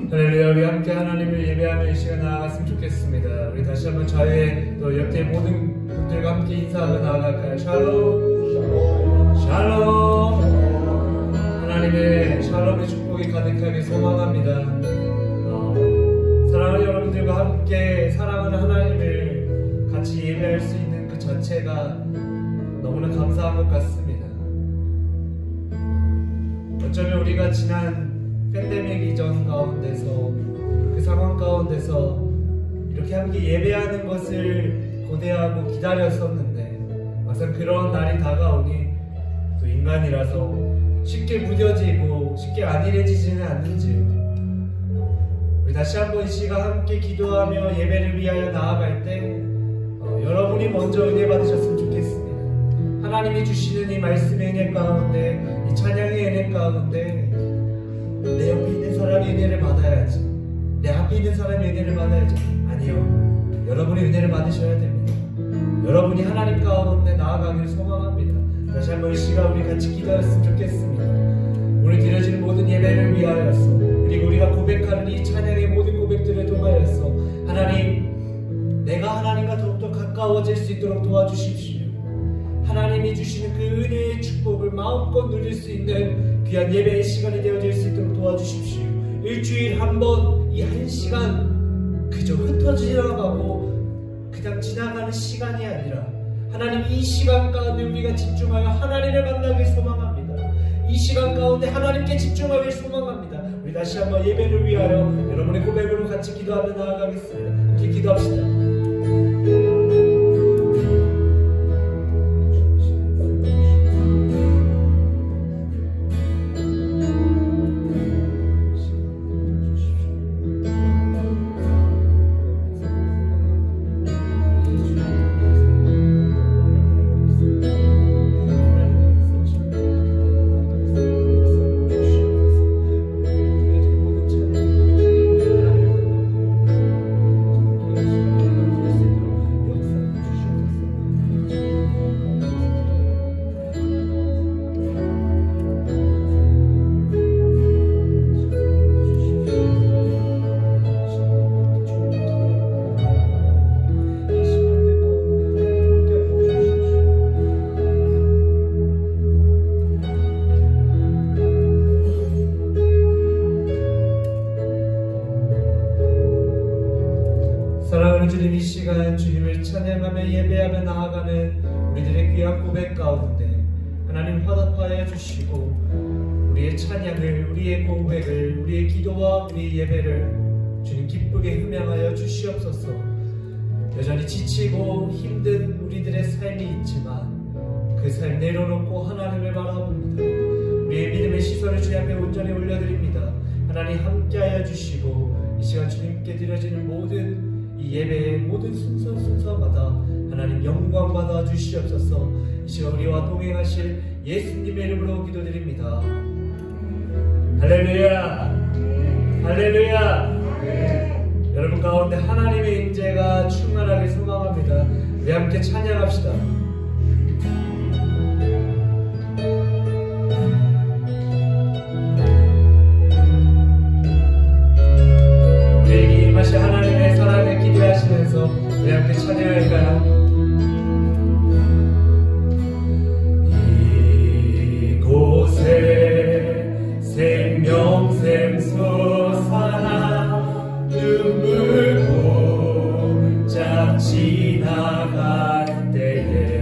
할렐루야. 우리 함께 하나님을 예배하며 이 시간 나아갔으면 좋겠습니다. 우리 다시 한번 저의 또 옆에 모든 분들과 함께 인사하며 나아갈까요? 샬롬 샬롬. 하나님의 샬롬의 축복이 가득하게 소망합니다. 사랑하는 여러분들과 함께 사랑하는 하나님을 같이 예배할 수 있는 그 자체가 너무나 감사한 것 같습니다. 어쩌면 우리가 지난 팬데믹 이전 가운데서 그 상황 가운데서 이렇게 함께 예배하는 것을 고대하고 기다렸었는데 막상 그런 날이 다가오니 또 인간이라서 쉽게 무뎌지고 쉽게 안일해지지는 않는지요. 우리 다시 한번 이 시간 함께 기도하며 예배를 위하여 나아갈 때 여러분이 먼저 은혜 받으셨으면 좋겠습니다. 하나님이 주시는 이 말씀의 은혜 가운데, 이 찬양의 은혜 가운데 내 옆에 있는 사람이 은혜를 받아야지, 내 앞에 있는 사람이 은혜를 받아야지. 아니요, 여러분이 은혜를 받으셔야 됩니다. 여러분이 하나님 가운데 나아가기를 소망합니다. 다시 한번 이 시간 우리 같이 기도했으면 좋겠습니다. 오늘 드려지는 모든 예배를 위하여서, 그리고 우리가 고백하는 이 찬양의 모든 고백들을 통하여서 하나님, 내가 하나님과 더욱더 가까워질 수 있도록 도와주십시오. 하나님이 주시는 그 은혜의 축복을 마음껏 누릴 수 있는 귀한 예배의 시간이 되어질 수 있도록 도와주십시오. 일주일 한 번, 이 한 시간 그저 흩어지나가고 그냥 지나가는 시간이 아니라 하나님, 이 시간 가운데 우리가 집중하여 하나님을 만나길 소망합니다. 이 시간 가운데 하나님께 집중하길 소망합니다. 우리 다시 한번 예배를 위하여 여러분의 고백으로 같이 기도하며 나아가겠습니다. 함께 기도합시다. 사랑하는 주님, 이 시간 주님을 찬양하며 예배하며 나아가는 우리들의 귀한 고백 가운데 하나님 화답하여 주시고 우리의 찬양을, 우리의 고백을, 우리의 기도와 우리의 예배를 주님 기쁘게 흠양하여 주시옵소서. 여전히 지치고 힘든 우리들의 삶이 있지만 그 삶 내려놓고 하나님을 바라봅니다. 우리의 믿음의 시선을 주님 앞에 온전히 올려드립니다. 하나님 함께하여 주시고 이 시간 주님께 드려지는 모든 이 예배의 모든 순서마다 하나님 영광 받아 주시옵소서. 이 시간 우리와 동행하실 예수님의 이름으로 기도드립니다. 할렐루야, 할렐루야. 여러분 가운데 하나님의 임재가 충만하게 소망합니다. 우리 함께 찬양합시다. 우리에게 임하신 하나님의 사랑을 기대하시면서 우리 함께 찬양할까요? 이곳에 생명샘 솟아나 눈물 짝 지나갈 때에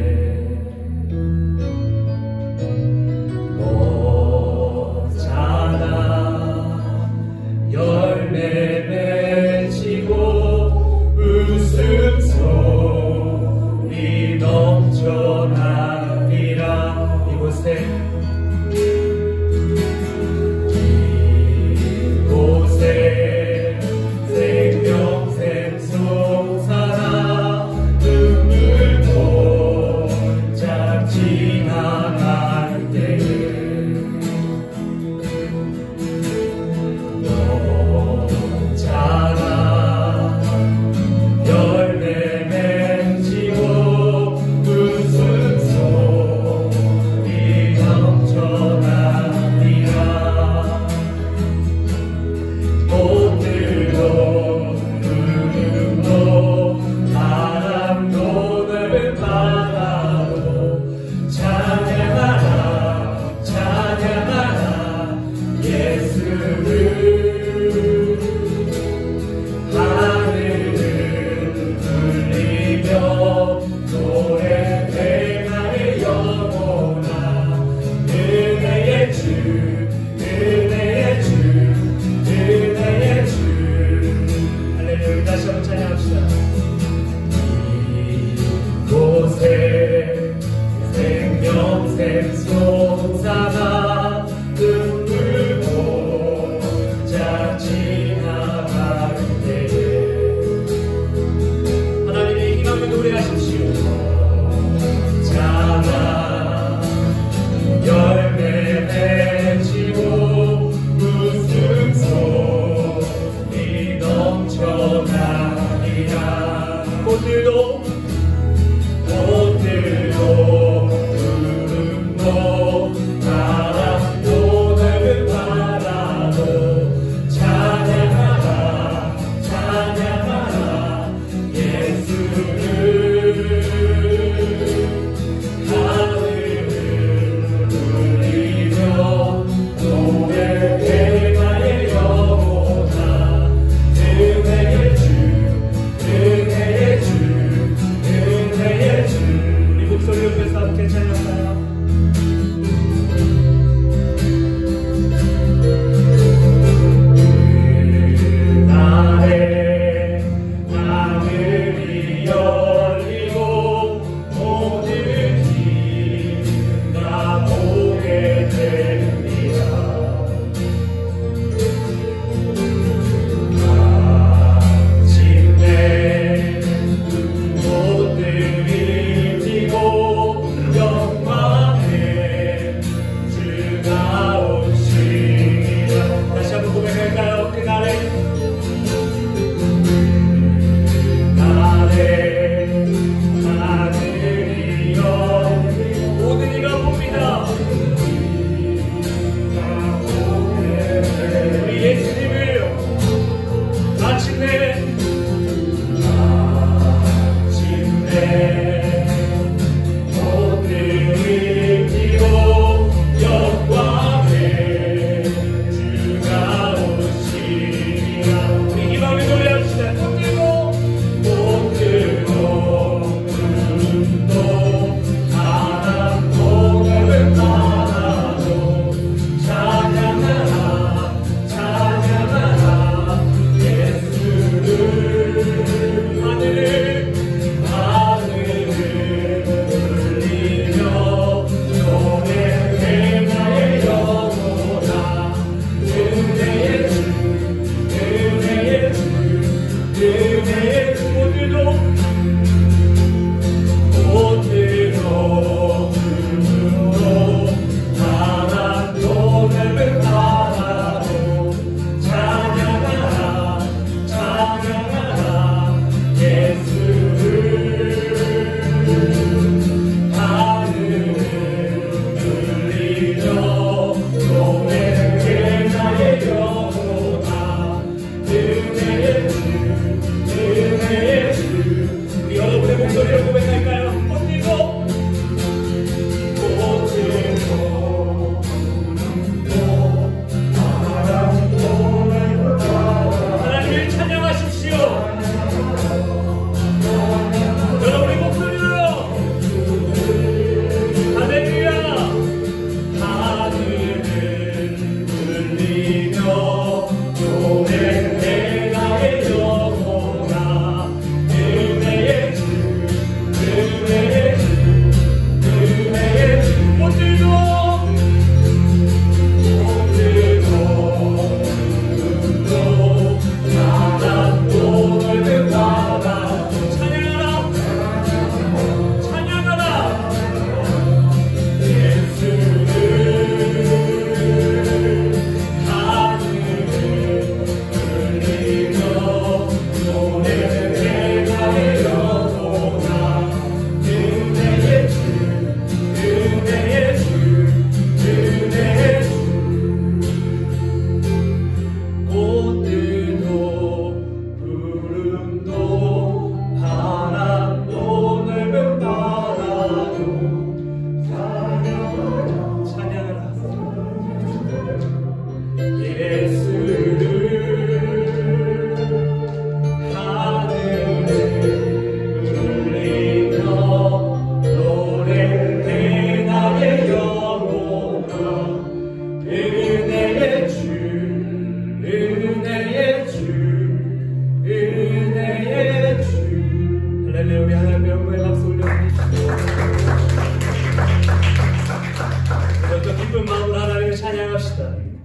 기도합시다.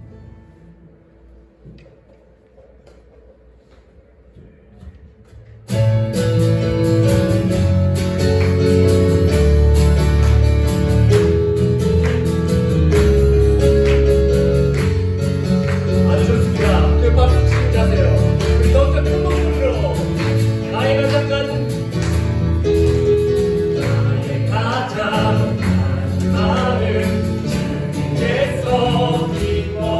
아주 좋습니다. 그 박수 치고 가세요. 우리 너무 큰 목소리로 나의 가장 많은 주님께서 기뻐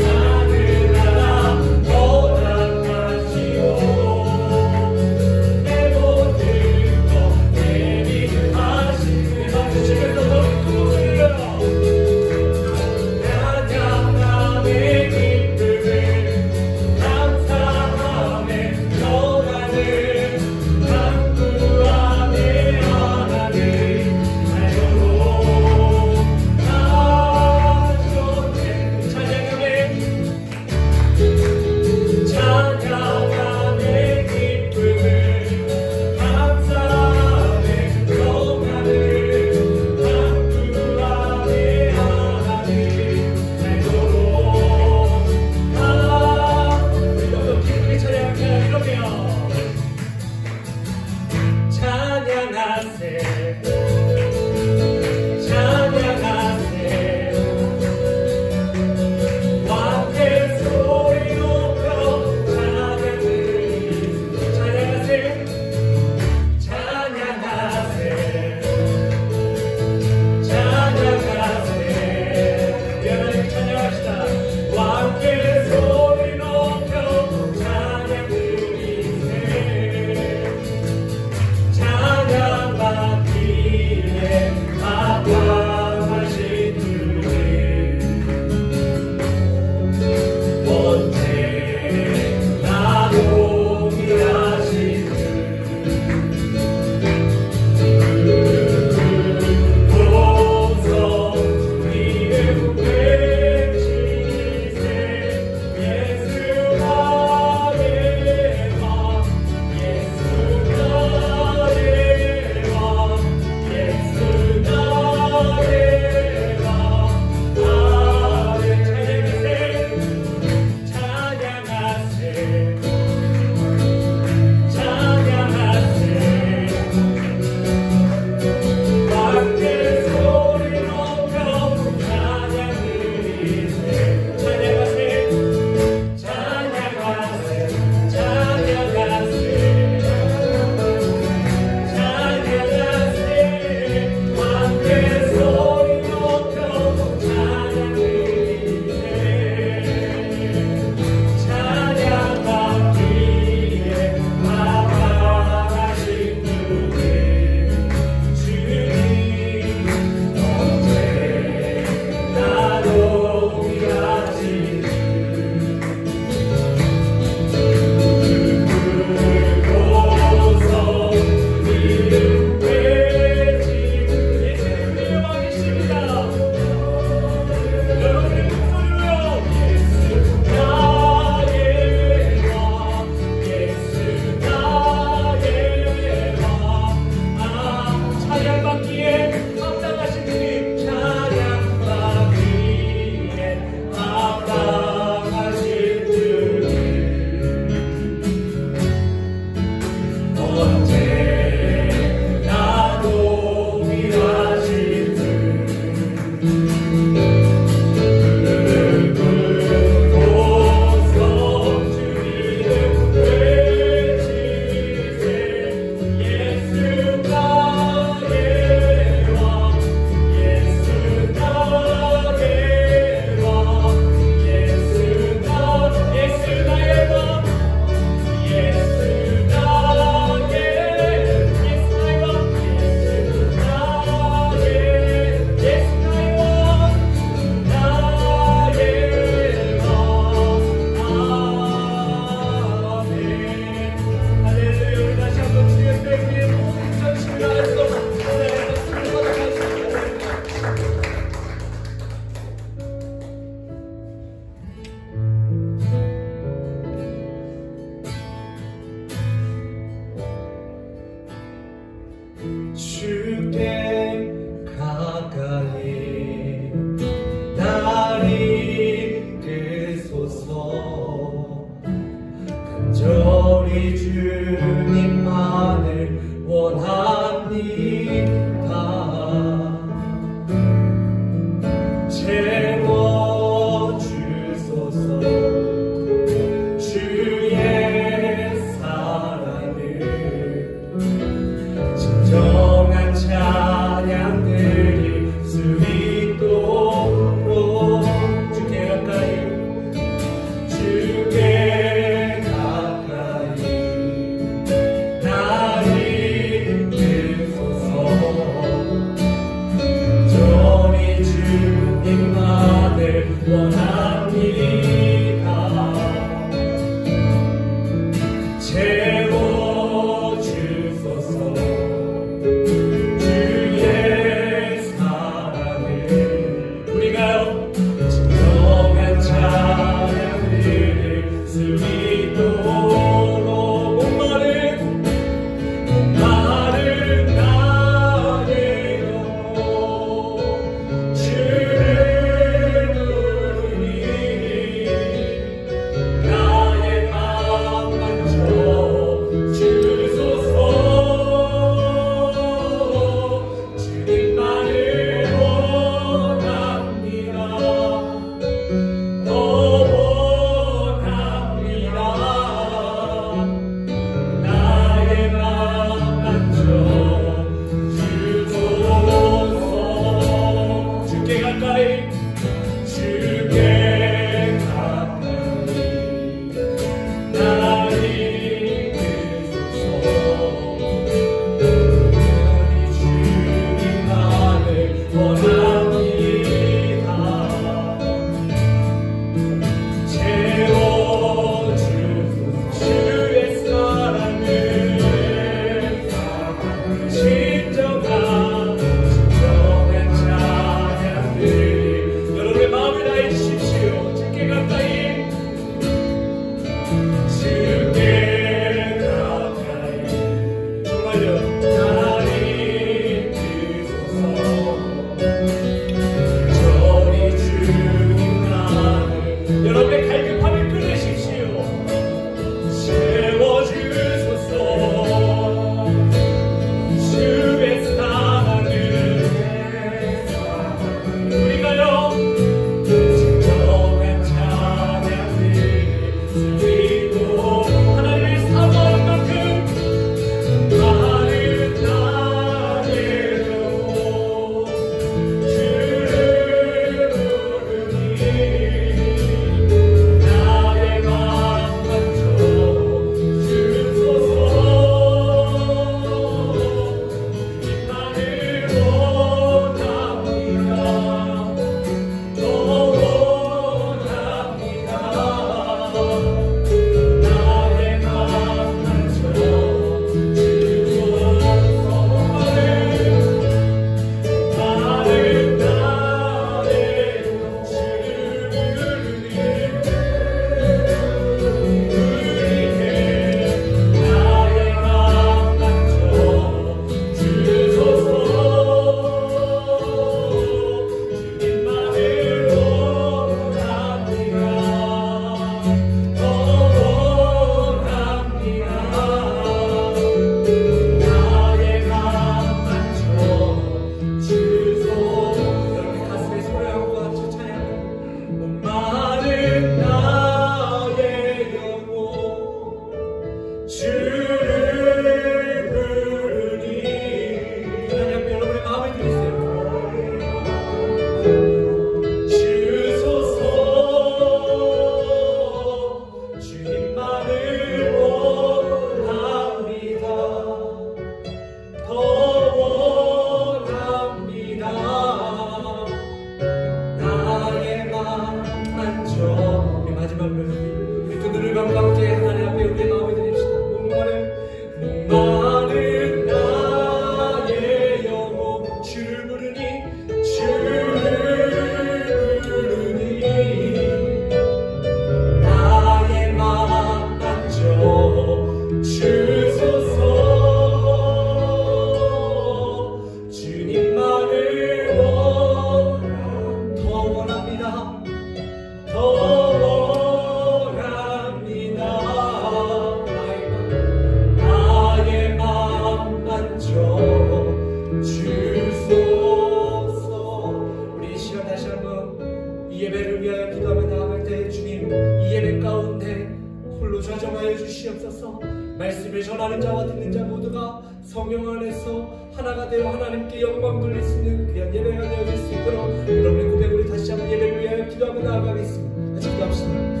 말씀을 전하는 자와 듣는 자 모두가 성령 안에서 하나가 되어 하나님께 영광 돌릴 수 있는 귀한 예배가 되어질 수 있도록 여러분의 고백으로 다시 한번 예배를 위하여 기도하며 나아가겠습니다. 같이 기도합시다.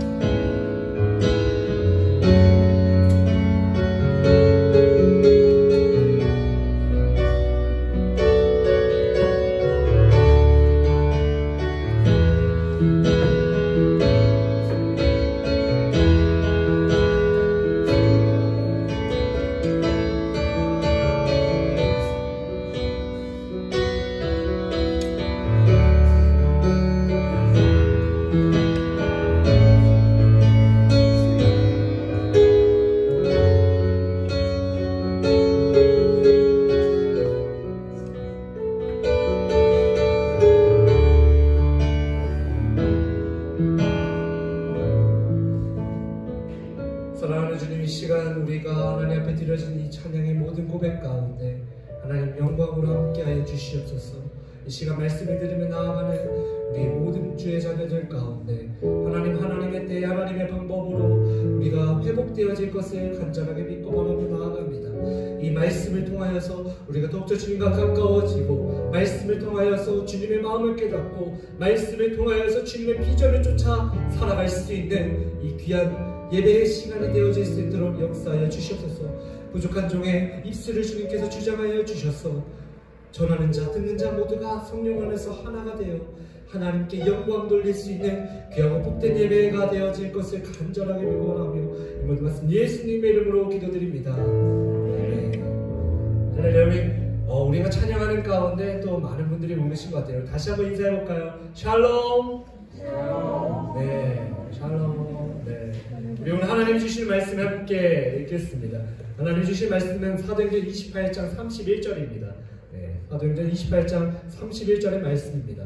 시간 우리가 하나님 앞에 드려진 이 찬양의 모든 고백 가운데 하나님 영광으로 함께하여 주시옵소서. 이 시간 말씀을 들으며 나아가는 우리 모든 주의 자녀들 가운데 하나님의 때 하나님의 방법으로 우리가 회복되어질 것을 간절하게 믿고 바라고 나아갑니다. 이 말씀을 통하여서 우리가 더욱더 주님과 가까워지고, 말씀을 통하여서 주님의 마음을 깨닫고, 말씀을 통하여서 주님의 비전을 쫓아 살아갈 수 있는 이 귀한 예배의 시간이 되어질 수 있도록 역사하여 주시옵소서. 부족한 종의 입술을 주님께서 주장하여 주셔서 전하는 자 듣는 자 모두가 성령 안에서 하나가 되어 하나님께 영광 돌릴 수 있는 귀하고 복된 예배가 되어질 것을 간절하게 믿어하며 이 모든 말씀 예수님의 이름으로 기도드립니다. 할렐루야. 우리가 찬양하는 가운데 또 많은 분들이 오신 것 같아요. 다시 한번 인사해볼까요? 샬롬. 네, 샬롬. 네. 우리 오늘 하나님 주신 말씀 함께 읽겠습니다. 하나님 주신 말씀은 사도행전 28장 31절입니다. 네, 사도행전 28장 31절의 말씀입니다.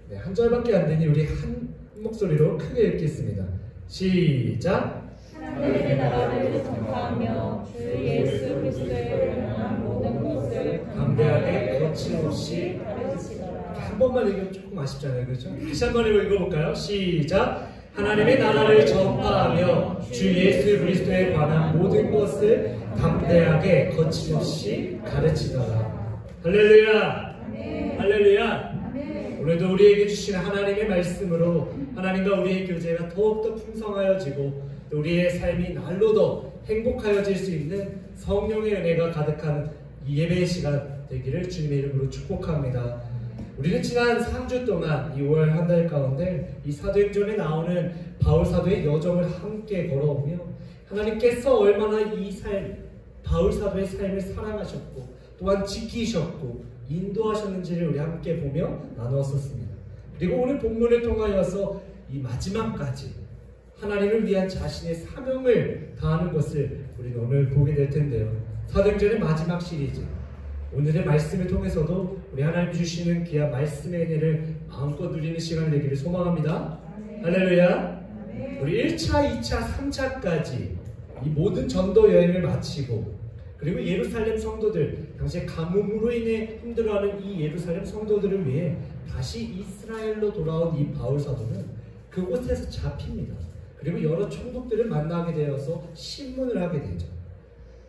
네, 한 절밖에 안 되니 우리 한 목소리로 크게 읽겠습니다. 시작! 하나님의 나라를 전파하며 주 예수 그리스도의 권한 모든 것을 담대하게 거침없이 가르치더라. 한 번만 읽으면 조금 아쉽잖아요, 그렇죠? 다시 한 번 읽어볼까요? 시작! 하나님의 나라를 전파하며 주 예수 그리스도에 관한 모든 것을 담대하게 거침없이 가르치더라. 할렐루야! 아멘. 할렐루야! 아멘. 오늘도 우리에게 주신 하나님의 말씀으로 하나님과 우리의 교제가 더욱더 풍성하여지고 또 우리의 삶이 날로 더 행복하여질 수 있는 성령의 은혜가 가득한 이 예배의 시간 되기를 주님의 이름으로 축복합니다. 우리는 지난 3주 동안 이 5월 한 달 가운데 이 사도행전에 나오는 바울 사도의 여정을 함께 걸어오며 하나님께서 얼마나 이 삶, 바울 사도의 삶을 사랑하셨고 또한 지키셨고 인도하셨는지를 우리 함께 보며 나누었었습니다. 그리고 오늘 본문을 통하여서 이 마지막까지 하나님을 위한 자신의 사명을 다하는 것을 우리는 오늘 보게 될 텐데요. 사도행전의 마지막 시리즈, 오늘의 말씀을 통해서도 우리 하나님 주시는 귀한 말씀의 은혜를 마음껏 누리는 시간이 되기를 소망합니다. 아멘. 할렐루야. 아멘. 우리 1차, 2차, 3차까지 이 모든 전도 여행을 마치고 그리고 예루살렘 성도들, 당시에 가뭄으로 인해 힘들어하는 이 예루살렘 성도들을 위해 다시 이스라엘로 돌아온 이 바울 사도는 그곳에서 잡힙니다. 그리고 여러 총독들을 만나게 되어서 신문을 하게 되죠.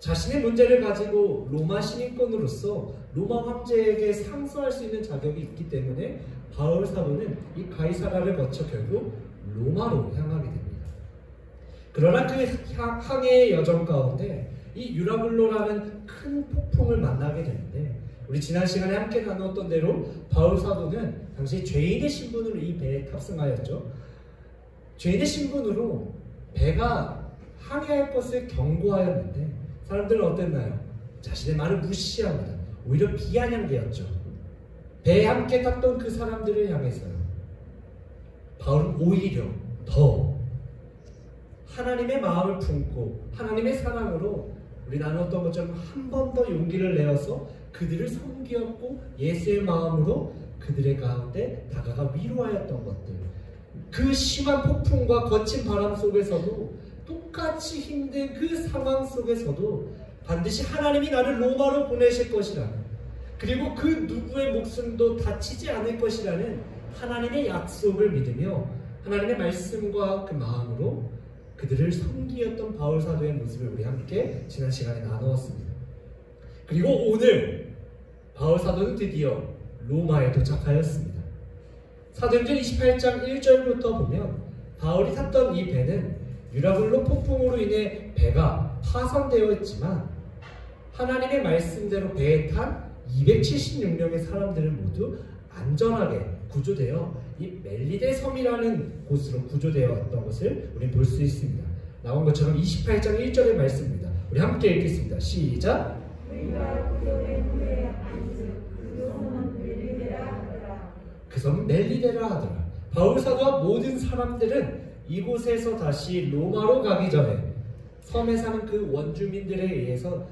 자신의 문제를 가지고 로마 시민권으로서 로마 황제에게 상소할 수 있는 자격이 있기 때문에 바울 사도는 이 가이사라를 거쳐 결국 로마로 향하게 됩니다. 그러나 그 항해의 여정 가운데 이 유라굴로라는 큰 폭풍을 만나게 되는데, 우리 지난 시간에 함께 나눴던 대로 바울 사도는 당시 죄인의 신분으로 이 배에 탑승하였죠. 죄인의 신분으로 배가 항해할 것을 경고하였는데 사람들은 어땠나요? 자신의 말을 무시합니다. 오히려 비아냥대었죠. 배에 함께 탔던 그 사람들을 향해서요, 바울은 오히려 더 하나님의 마음을 품고 하나님의 사랑으로 우리 나눴던 것처럼 한 번 더 용기를 내어서 그들을 섬기었고 예수의 마음으로 그들의 가운데 다가가 위로하였던 것들, 그 심한 폭풍과 거친 바람 속에서도 똑같이 힘든 그 상황 속에서도 반드시 하나님이 나를 로마로 보내실 것이라는, 그리고 그 누구의 목숨도 다치지 않을 것이라는 하나님의 약속을 믿으며 하나님의 말씀과 그 마음으로 그들을 섬기었던 바울 사도의 모습을 우리 함께 지난 시간에 나누었습니다. 그리고 오늘 바울 사도는 드디어 로마에 도착하였습니다. 사도행전 28장 1절부터 보면 바울이 탔던 이 배는 유라굴로 폭풍으로 인해 배가 파손되어 있지만 하나님의 말씀대로 배에 탄 276명의 사람들은 모두 안전하게 구조되어 이 멜리데 섬이라는 곳으로 구조되어 왔던 것을 우리 볼 수 있습니다. 나온 것처럼 28장 1절의 말씀입니다. 우리 함께 읽겠습니다. 시작! 그 섬은 멜리데라 하더라. 바울 사도와 모든 사람들은 이곳에서 다시 로마로 가기 전에 섬에 사는 그 원주민들에 의해서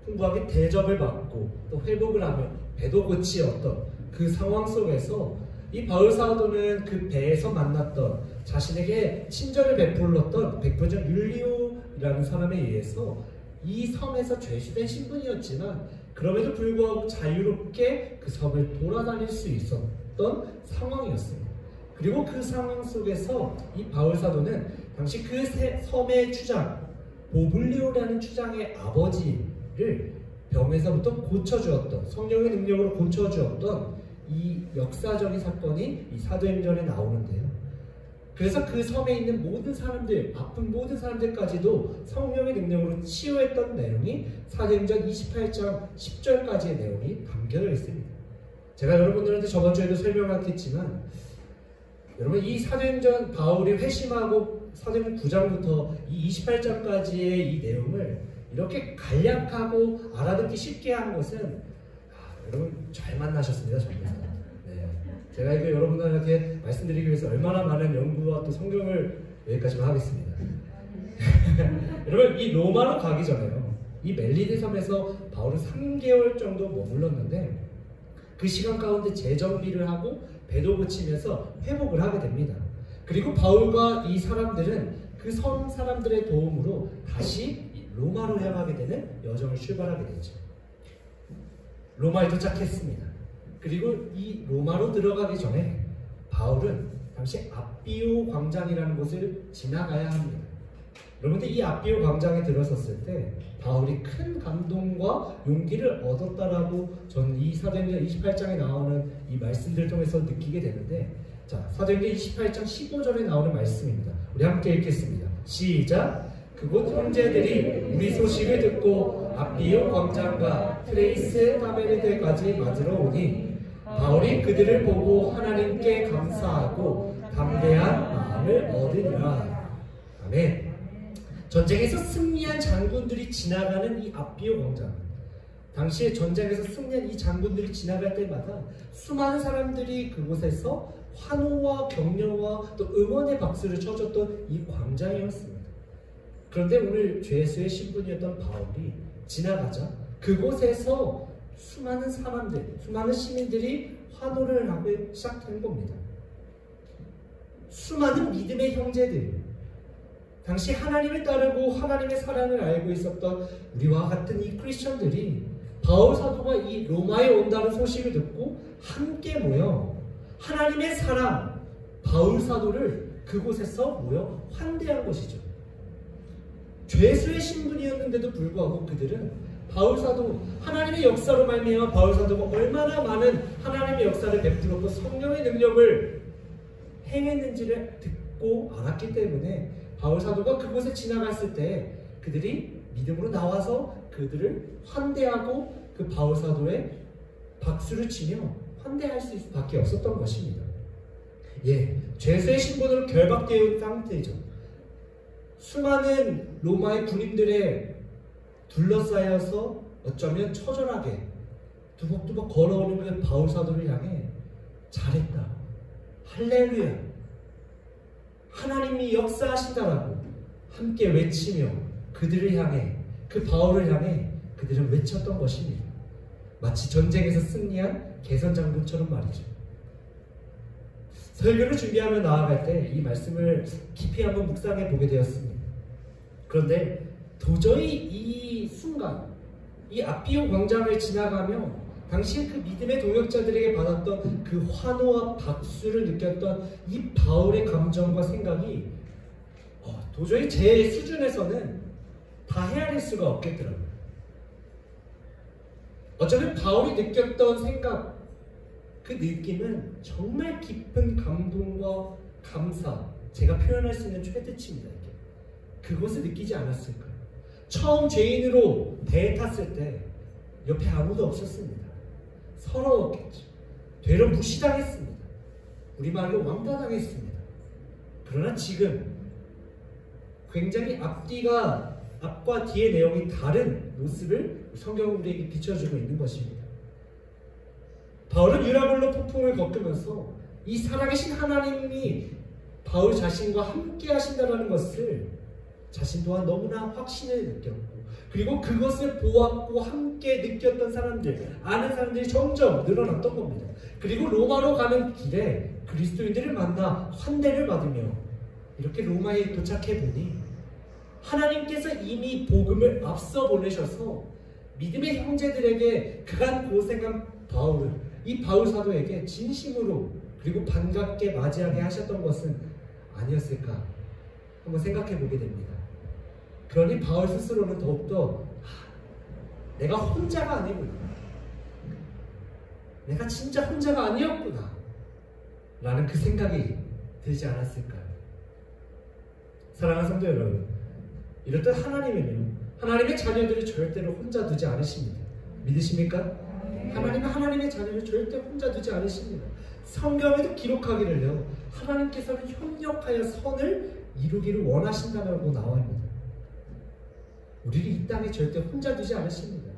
풍부하게 대접을 받고 또 회복을 하며 배도 고치었던 그 상황 속에서 이 바울 사도는 그 배에서 만났던 자신에게 친절을 베풀었던 백부장 율리오라는 사람에 의해서 이 섬에서 죄수된 신분이었지만 그럼에도 불구하고 자유롭게 그 섬을 돌아다닐 수 있었던 상황이었습니다. 그리고 그 상황 속에서 이 바울 사도는 당시 그 섬의 주장 보블리오라는 주장의 아버지를 병에서부터 고쳐주었던, 성령의 능력으로 고쳐주었던 이 역사적인 사건이 이 사도행전에 나오는데요. 그래서 그 섬에 있는 모든 사람들, 아픈 모든 사람들까지도 성령의 능력으로 치유했던 내용이 사도행전 28장 10절까지의 내용이 담겨져 있습니다. 제가 여러분들한테 저번 주에도 설명했겠지만 여러분 이 사도행전 바울이 회심하고 사도행전 9장부터 이 28장까지의 이 내용을 이렇게 간략하고 알아듣기 쉽게 한 것은 여러분 잘 만나셨습니다. 전도사. 네. 제가 이거 여러분들한테 말씀드리기 위해서 얼마나 많은 연구와 또 성경을 여기까지만 하겠습니다. 여러분 이 로마로 가기 전에요. 이 멜리데 섬에서 바울은 3개월 정도 머물렀는데 그 시간 가운데 재정비를 하고 배도 고치면서 회복을 하게 됩니다. 그리고 바울과 이 사람들은 그 섬 사람들의 도움으로 다시 로마로 향하게 되는 여정을 출발하게 되죠. 로마에 도착했습니다. 그리고 이 로마로 들어가기 전에 바울은 당시 앞비오 광장이라는 곳을 지나가야 합니다. 여러분들 이 앞비오 광장에 들어섰을 때 바울이 큰 감동과 용기를 얻었다라고 저는 이 사도행전 28장에 나오는 이 말씀들을 통해서 느끼게 되는데, 자, 사도행전 28장 15절에 나오는 말씀입니다. 우리 함께 읽겠습니다. 시작! 그곳 형제들이 우리 소식을 듣고 앞비오 광장과 트레이스 타베르데까지 맞으러 오니 바울이 그들을 보고 하나님께 감사하고 담대한 마음을 얻으니라. 아멘. 전쟁에서 승리한 장군들이 지나가는 이 앞비오 광장, 당시에 전쟁에서 승리한 이 장군들이 지나갈 때마다 수많은 사람들이 그곳에서 환호와 격려와 또 응원의 박수를 쳐줬던 이 광장이었습니다. 그런데 오늘 죄수의 신분이었던 바울이 지나가자 그곳에서 수많은 사람들, 수많은 시민들이 환호를 하기 시작한 겁니다. 수많은 믿음의 형제들, 당시 하나님을 따르고 하나님의 사랑을 알고 있었던 우리와 같은 이 크리스천들이 바울 사도가 이 로마에 온다는 소식을 듣고 함께 모여 하나님의 사랑, 바울 사도를 그곳에서 모여 환대한 것이죠. 죄수의 신분이었는데도 불구하고 그들은 바울 사도, 하나님의 역사로 말미암아 바울 사도가 얼마나 많은 하나님의 역사를 베풀었고 성령의 능력을 행했는지를 듣고 알았기 때문에 바울 사도가 그곳에 지나갔을 때 그들이 믿음으로 나와서 그들을 환대하고 그 바울 사도의 박수를 치며 환대할 수밖에 없었던 것입니다. 예, 죄수의 신분으로 결박되어 상태죠. 수많은 로마의 군인들의 둘러싸여서 어쩌면 처절하게 두벅두벅 걸어오는 그 바울 사도를 향해 잘했다, 할렐루야, 하나님이 역사하신다라고 함께 외치며 그들을 향해, 그 바울을 향해 그들은 외쳤던 것입니다. 마치 전쟁에서 승리한 개선장군처럼 말이죠. 설교를 준비하며 나아갈 때 이 말씀을 깊이 한번 묵상해 보게 되었습니다. 그런데 도저히 이 순간, 이 앞비오 광장을 지나가며 당시 그 믿음의 동역자들에게 받았던 그 환호와 박수를 느꼈던 이 바울의 감정과 생각이 도저히 제 수준에서는 다 헤아릴 수가 없겠더라고요. 어쩌면 바울이 느꼈던 생각, 그 느낌은 정말 깊은 감동과 감사, 제가 표현할 수 있는 최대치입니다. 이게. 그것을 느끼지 않았을까요? 처음 죄인으로 배에 탔을 때 옆에 아무도 없었습니다. 서러웠겠죠. 되려 무시당했습니다. 우리말로 왕따당했습니다. 그러나 지금 굉장히 앞과 뒤의 내용이 다른 모습을 성경은 우리에게 비춰주고 있는 것입니다. 바울은 유라굴로 폭풍을 겪으면서 이 살아계신 하나님이 바울 자신과 함께 하신다는 것을 자신 또한 너무나 확신을 느꼈고 그리고 그것을 보았고 함께 느꼈던 사람들, 아는 사람들이 점점 늘어났던 겁니다. 그리고 로마로 가는 길에 그리스도인들을 만나 환대를 받으며 이렇게 로마에 도착해 보니 하나님께서 이미 복음을 앞서 보내셔서 믿음의 형제들에게 그간 고생한 이 바울 사도에게 진심으로 그리고 반갑게 맞이하게 하셨던 것은 아니었을까 한번 생각해 보게 됩니다. 그러니 바울 스스로는 더욱더 내가 혼자가 아니구나, 내가 진짜 혼자가 아니었구나 라는 그 생각이 들지 않았을까요? 사랑하는 성도 여러분, 이렇듯 하나님의 자녀들을 절대로 혼자 두지 않으십니다. 믿으십니까? 하나님은 하나님의 자녀를 절대 혼자 두지 않으십니다. 성경에도 기록하기를요, 하나님께서는 협력하여 선을 이루기를 원하신다고 나와있습니다. 우리를 이 땅에 절대 혼자 두지 않으십니다.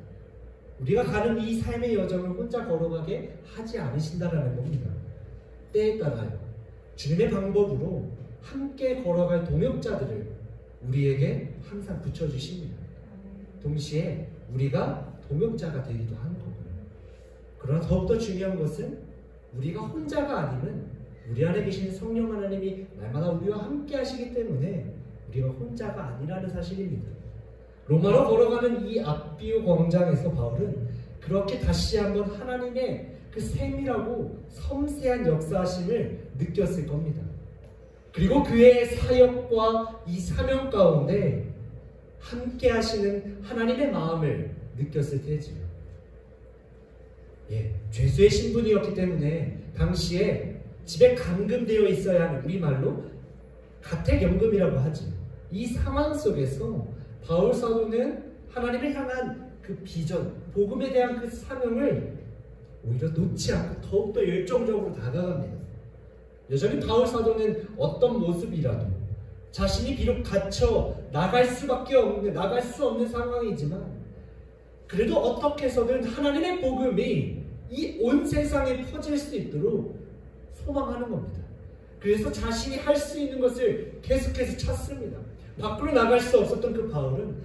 우리가 가는 이 삶의 여정을 혼자 걸어가게 하지 않으신다라는 겁니다. 때에 따라요, 주님의 방법으로 함께 걸어갈 동역자들을 우리에게 항상 붙여주십니다. 동시에 우리가 동역자가 되기도 하는 거고요. 그러나 더욱더 중요한 것은 우리가 혼자가 아니면 우리 안에 계신 성령 하나님이 날마다 우리와 함께 하시기 때문에 우리가 혼자가 아니라는 사실입니다. 로마로 걸어가는 이 앞비우 광장에서 바울은 그렇게 다시 한번 하나님의 그 세밀하고 섬세한 역사하심을 느꼈을 겁니다. 그리고 그의 사역과 이 사명 가운데 함께 하시는 하나님의 마음을 느꼈을 테지요. 죄수의 신분이었기 때문에 당시에 집에 감금되어 있어야 하는, 우리말로 가택연금이라고 하죠. 이 상황 속에서 바울 사도는 하나님을 향한 그 비전, 복음에 대한 그 사명을 오히려 놓지 않고 더욱더 열정적으로 다가갑니다. 여전히 바울 사도는 어떤 모습이라도 자신이 비록 갇혀 나갈 수 없는 상황이지만 그래도 어떻게 해서든 하나님의 복음이 이 온 세상에 퍼질 수 있도록 소망하는 겁니다. 그래서 자신이 할 수 있는 것을 계속해서 찾습니다. 밖으로 나갈 수 없었던 그 바울은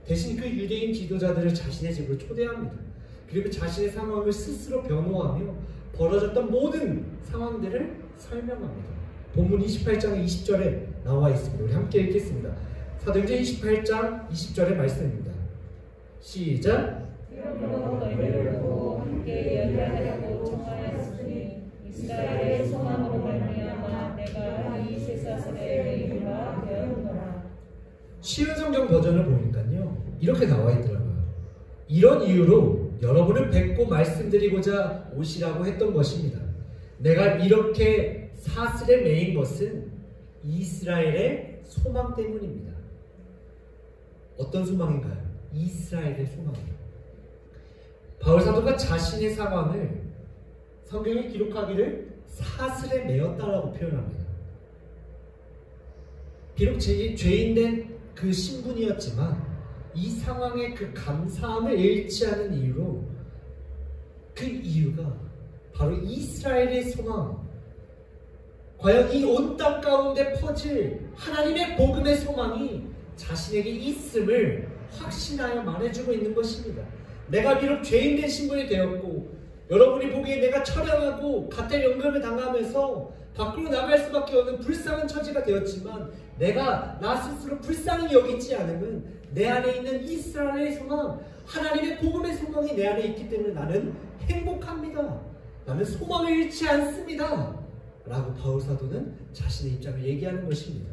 대신 그 유대인 지도자들을 자신의 집으로 초대합니다. 그리고 자신의 상황을 스스로 변호하며 벌어졌던 모든 상황들을 설명합니다. 본문 28장 20절에 나와 있습니다. 우리 함께 읽겠습니다. 사도행전 28장 20절의 말씀입니다. 시작. 너희를 보고 함께 연락하려고 청하였으니 이스라엘의 소망으로 말미암아 내가 이 쇠사슬에 이르라 되었노라. 쉬운 성경 버전을 보니까요, 이렇게 나와 있더라고요. 이런 이유로 여러분을 뵙고 말씀드리고자 오시라고 했던 것입니다. 내가 이렇게 사슬에 매인 것은 이스라엘의 소망 때문입니다. 어떤 소망인가요? 이스라엘의 소망이요. 바울 사도가 자신의 상황을 성경에 기록하기를 사슬에 매었다라고 표현합니다. 비록 죄인된 그 신분이었지만 이 상황의 그 감사함을 잃지 않은 이유로, 그 이유가 바로 이스라엘의 소망, 과연 이 온 땅 가운데 퍼질 하나님의 복음의 소망이 자신에게 있음을 확신하여 말해주고 있는 것입니다. 내가 비록 죄인된 신분이 되었고 여러분이 보기에 내가 처량하고 가택연금을 당하면서 밖으로 나갈 수밖에 없는 불쌍한 처지가 되었지만 내가 나 스스로 불쌍히 여기지 않으면 내 안에 있는 이스라엘의 소망, 하나님의 복음의 소망이 내 안에 있기 때문에 나는 행복합니다. 나는 소망을 잃지 않습니다. 라고 바울 사도는 자신의 입장을 얘기하는 것입니다.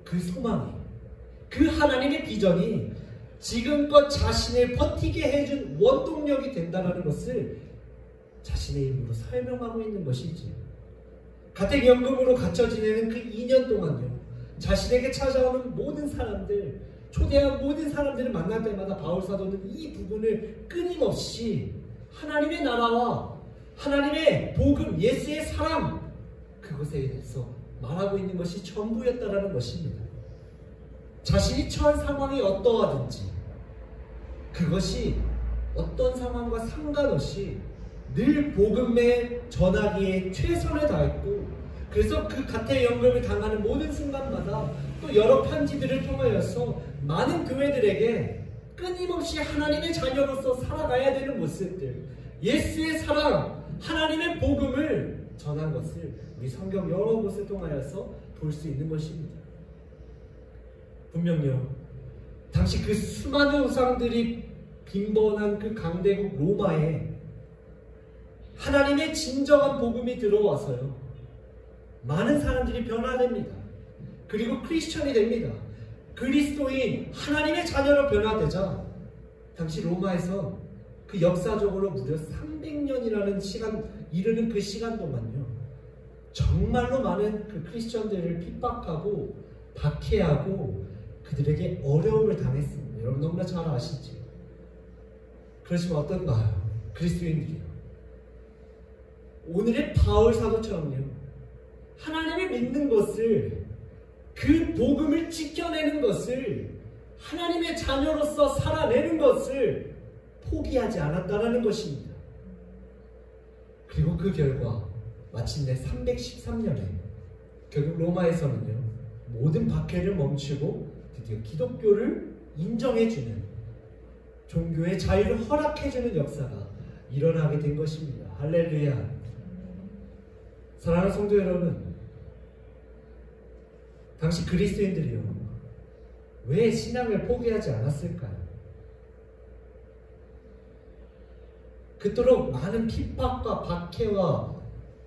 그 소망이, 그 하나님의 비전이 지금껏 자신을 버티게 해준 원동력이 된다는 것을 자신의 입으로 설명하고 있는 것이지. 가택연금으로 갇혀 지내는 그 2년 동안요, 자신에게 찾아오는 모든 사람들, 초대한 모든 사람들을 만날 때마다 바울 사도는 이 부분을 끊임없이 하나님의 나라와 하나님의 복음, 예수의 사랑, 그것에 대해서 말하고 있는 것이 전부였다라는 것입니다. 자신이 처한 상황이 어떠하든지 그것이 어떤 상황과 상관없이 늘 복음에 전하기에 최선을 다했고, 그래서 그 가택연금을 당하는 모든 순간마다 또 여러 편지들을 통하여서 많은 교회들에게 끊임없이 하나님의 자녀로서 살아가야 되는 모습들, 예수의 사랑, 하나님의 복음을 전한 것을 우리 성경 여러 곳을 통하여서 볼 수 있는 것입니다. 분명요, 당시 그 수많은 우상들이 빈번한 그 강대국 로마에 하나님의 진정한 복음이 들어와서요, 많은 사람들이 변화됩니다. 그리고 크리스천이 됩니다. 그리스도인 하나님의 자녀로 변화되자 당시 로마에서 그 역사적으로 무려 300년이라는 시간 이르는 그 시간 동안요, 정말로 많은 그 크리스천들을 핍박하고 박해하고 그들에게 어려움을 당했습니다. 여러분 너무나 잘 아시죠? 그렇지만 어떤가요? 그리스도인들이요, 오늘의 바울 사도처럼요, 하나님을 믿는 것을, 그 복음을 지켜내는 것을, 하나님의 자녀로서 살아내는 것을 포기하지 않았다라는 것입니다. 그리고 그 결과 마침내 313년에 결국 로마에서는요, 모든 박해를 멈추고 드디어 기독교를 인정해주는, 종교의 자유를 허락해주는 역사가 일어나게 된 것입니다. 할렐루야. 사랑하는 성도 여러분, 당시 그리스도인들이요, 왜 신앙을 포기하지 않았을까요? 그토록 많은 핍박과 박해와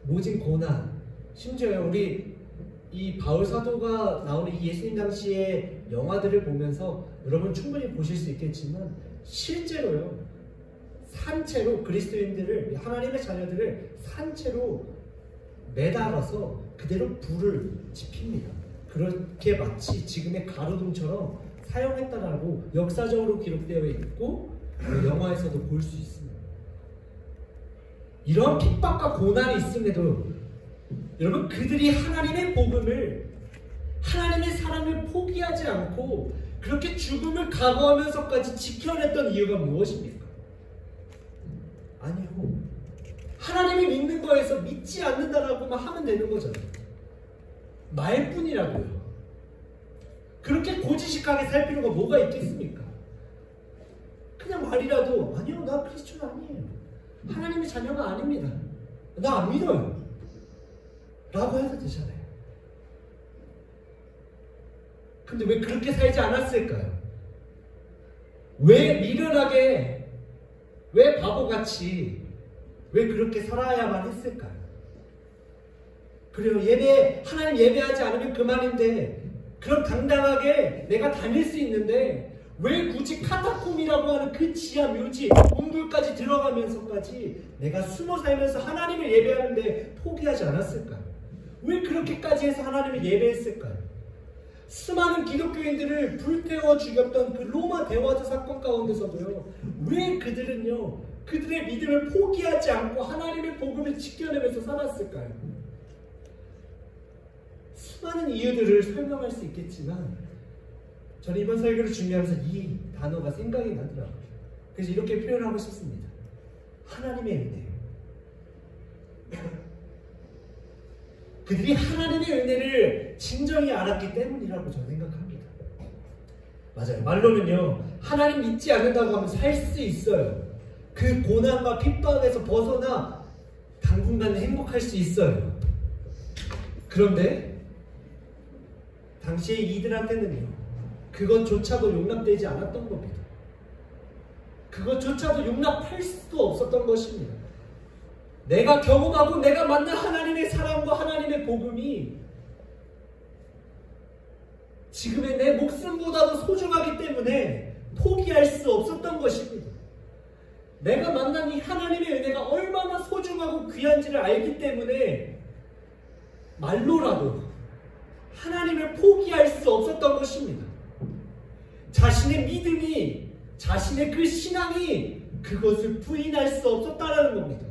모진 고난, 심지어 우리 이 바울 사도가 나오는 이 예수님 당시의 영화들을 보면서 여러분 충분히 보실 수 있겠지만, 실제로요, 산채로 그리스도인들을, 하나님의 자녀들을 산채로 매달아서 그대로 불을 지핍니다. 그렇게 마치 지금의 가로등처럼 사용했다라고 역사적으로 기록되어 있고 영화에서도 볼 수 있습니다. 이런 핍박과 고난이 있음에도 여러분, 그들이 하나님의 복음을, 하나님의 사랑을 포기하지 않고 그렇게 죽음을 각오하면서까지 지켜냈던 이유가 무엇입니까? 아니요, 하나님이 믿는 거에서 믿지 않는다라고만 하면 되는 거잖아요. 말뿐이라고요. 그렇게 고지식하게 살 필요가 뭐가 있겠습니까? 그냥 말이라도, 아니요, 나 크리스천 아니에요, 하나님의 자녀가 아닙니다, 나 안 믿어요 라고 해도 되잖아요. 근데 왜 그렇게 살지 않았을까요? 왜 미련하게, 왜 바보같이, 왜 그렇게 살아야만 했을까요? 그래요, 하나님 예배하지 않으면 그만인데, 그럼 당당하게 내가 다닐 수 있는데 왜 굳이 카타콤이라고 하는 그 지하 묘지 동굴까지 들어가면서까지 내가 숨어 살면서 하나님을 예배하는데 포기하지 않았을까요? 왜 그렇게까지 해서 하나님을 예배했을까요? 수많은 기독교인들을 불태워 죽였던 그 로마 대화자 사건 가운데서도요, 왜 그들은요, 그들의 믿음을 포기하지 않고 하나님의 복음을 지켜내면서 살았을까요? 수많은 이유들을 설명할 수 있겠지만 저는 이번 설교를 준비하면서 이 단어가 생각이 나더라고요. 그래서 이렇게 표현하고 싶습니다. 하나님의 은혜요. 그들이 하나님의 은혜를 진정히 알았기 때문이라고 저는 생각합니다. 맞아요. 말로는요, 하나님 믿지 않는다고 하면 살 수 있어요. 그 고난과 핍박에서 벗어나 당분간 행복할 수 있어요. 그런데 당시에 이들한테는요, 그것조차도 용납되지 않았던 겁니다. 그것조차도 용납할 수도 없었던 것입니다. 내가 경험하고 내가 만난 하나님의 사랑과 하나님의 복음이 지금의 내 목숨보다도 소중하기 때문에 포기할 수 없었던 것입니다. 내가 만난 이 하나님의 은혜가 얼마나 소중하고 귀한지를 알기 때문에 말로라도 하나님을 포기할 수 없었던 것입니다. 자신의 믿음이, 자신의 그 신앙이 그것을 부인할 수 없었다라는 겁니다.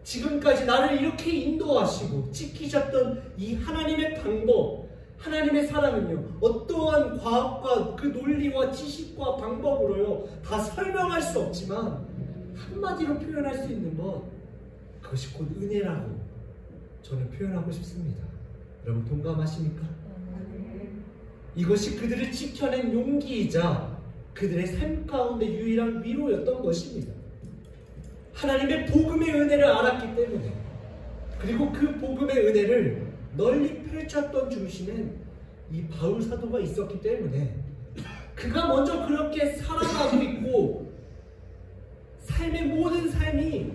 지금까지 나를 이렇게 인도하시고 지키셨던 이 하나님의 방법, 하나님의 사랑은요, 어떠한 과학과 그 논리와 지식과 방법으로요 다 설명할 수 없지만 한마디로 표현할 수 있는 것, 그것이 곧 은혜라고 저는 표현하고 싶습니다. 여러분 동감하십니까? 이것이 그들을 지켜낸 용기이자 그들의 삶 가운데 유일한 위로였던 것입니다. 하나님의 복음의 은혜를 알았기 때문에, 그리고 그 복음의 은혜를 널리 펼쳤던 중심엔 이 바울 사도가 있었기 때문에 그가 먼저 그렇게 살아가고 있고 삶의 모든 삶이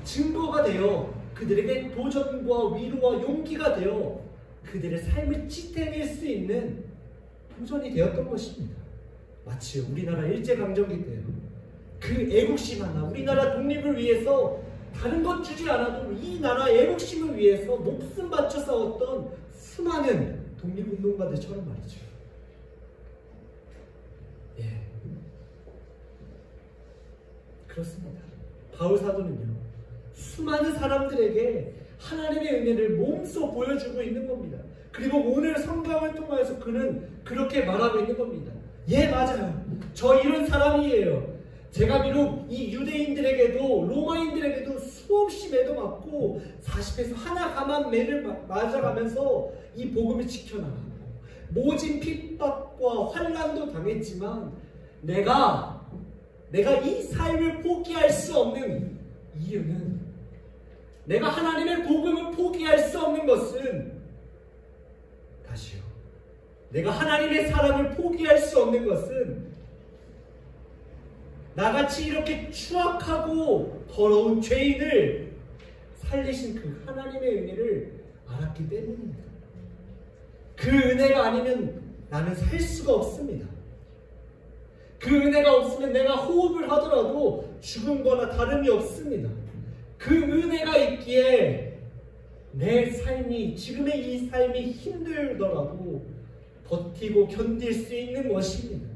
증거가 되어 그들에게 도전과 위로와 용기가 되어 그들의 삶을 지탱할 수 있는 도전이 되었던 것입니다. 마치 우리나라 일제강점기 때 그 애국심 하나, 우리나라 독립을 위해서 다른 것 주지 않아도 이 나라 애국심을 위해서 목숨 바쳐 싸웠던 수많은 독립운동가들처럼 말이죠. 예, 그렇습니다. 바울 사도는요, 수많은 사람들에게 하나님의 은혜를 몸소 보여주고 있는 겁니다. 그리고 오늘 성경을 통해서 그는 그렇게 말하고 있는 겁니다. 예, 맞아요. 저 이런 사람이에요. 제가 비록 이 유대인들에게도 로마인들에게도 수없이 매도 맞고 40에서 하나 가만 매를 맞아가면서 이 복음을 지켜나가고 모진 핍박과 환난도 당했지만 내가 이 삶을 포기할 수 없는 이유는, 내가 하나님의 복음을 포기할 수 없는 것은, 다시요, 내가 하나님의 사랑을 포기할 수 없는 것은 나같이 이렇게 추악하고 더러운 죄인을 살리신 그 하나님의 은혜를 알았기 때문입니다. 그 은혜가 아니면 나는 살 수가 없습니다. 그 은혜가 없으면 내가 호흡을 하더라도 죽은 거나 다름이 없습니다. 그 은혜가 있기에 내 삶이, 지금의 이 삶이 힘들더라도 버티고 견딜 수 있는 것입니다.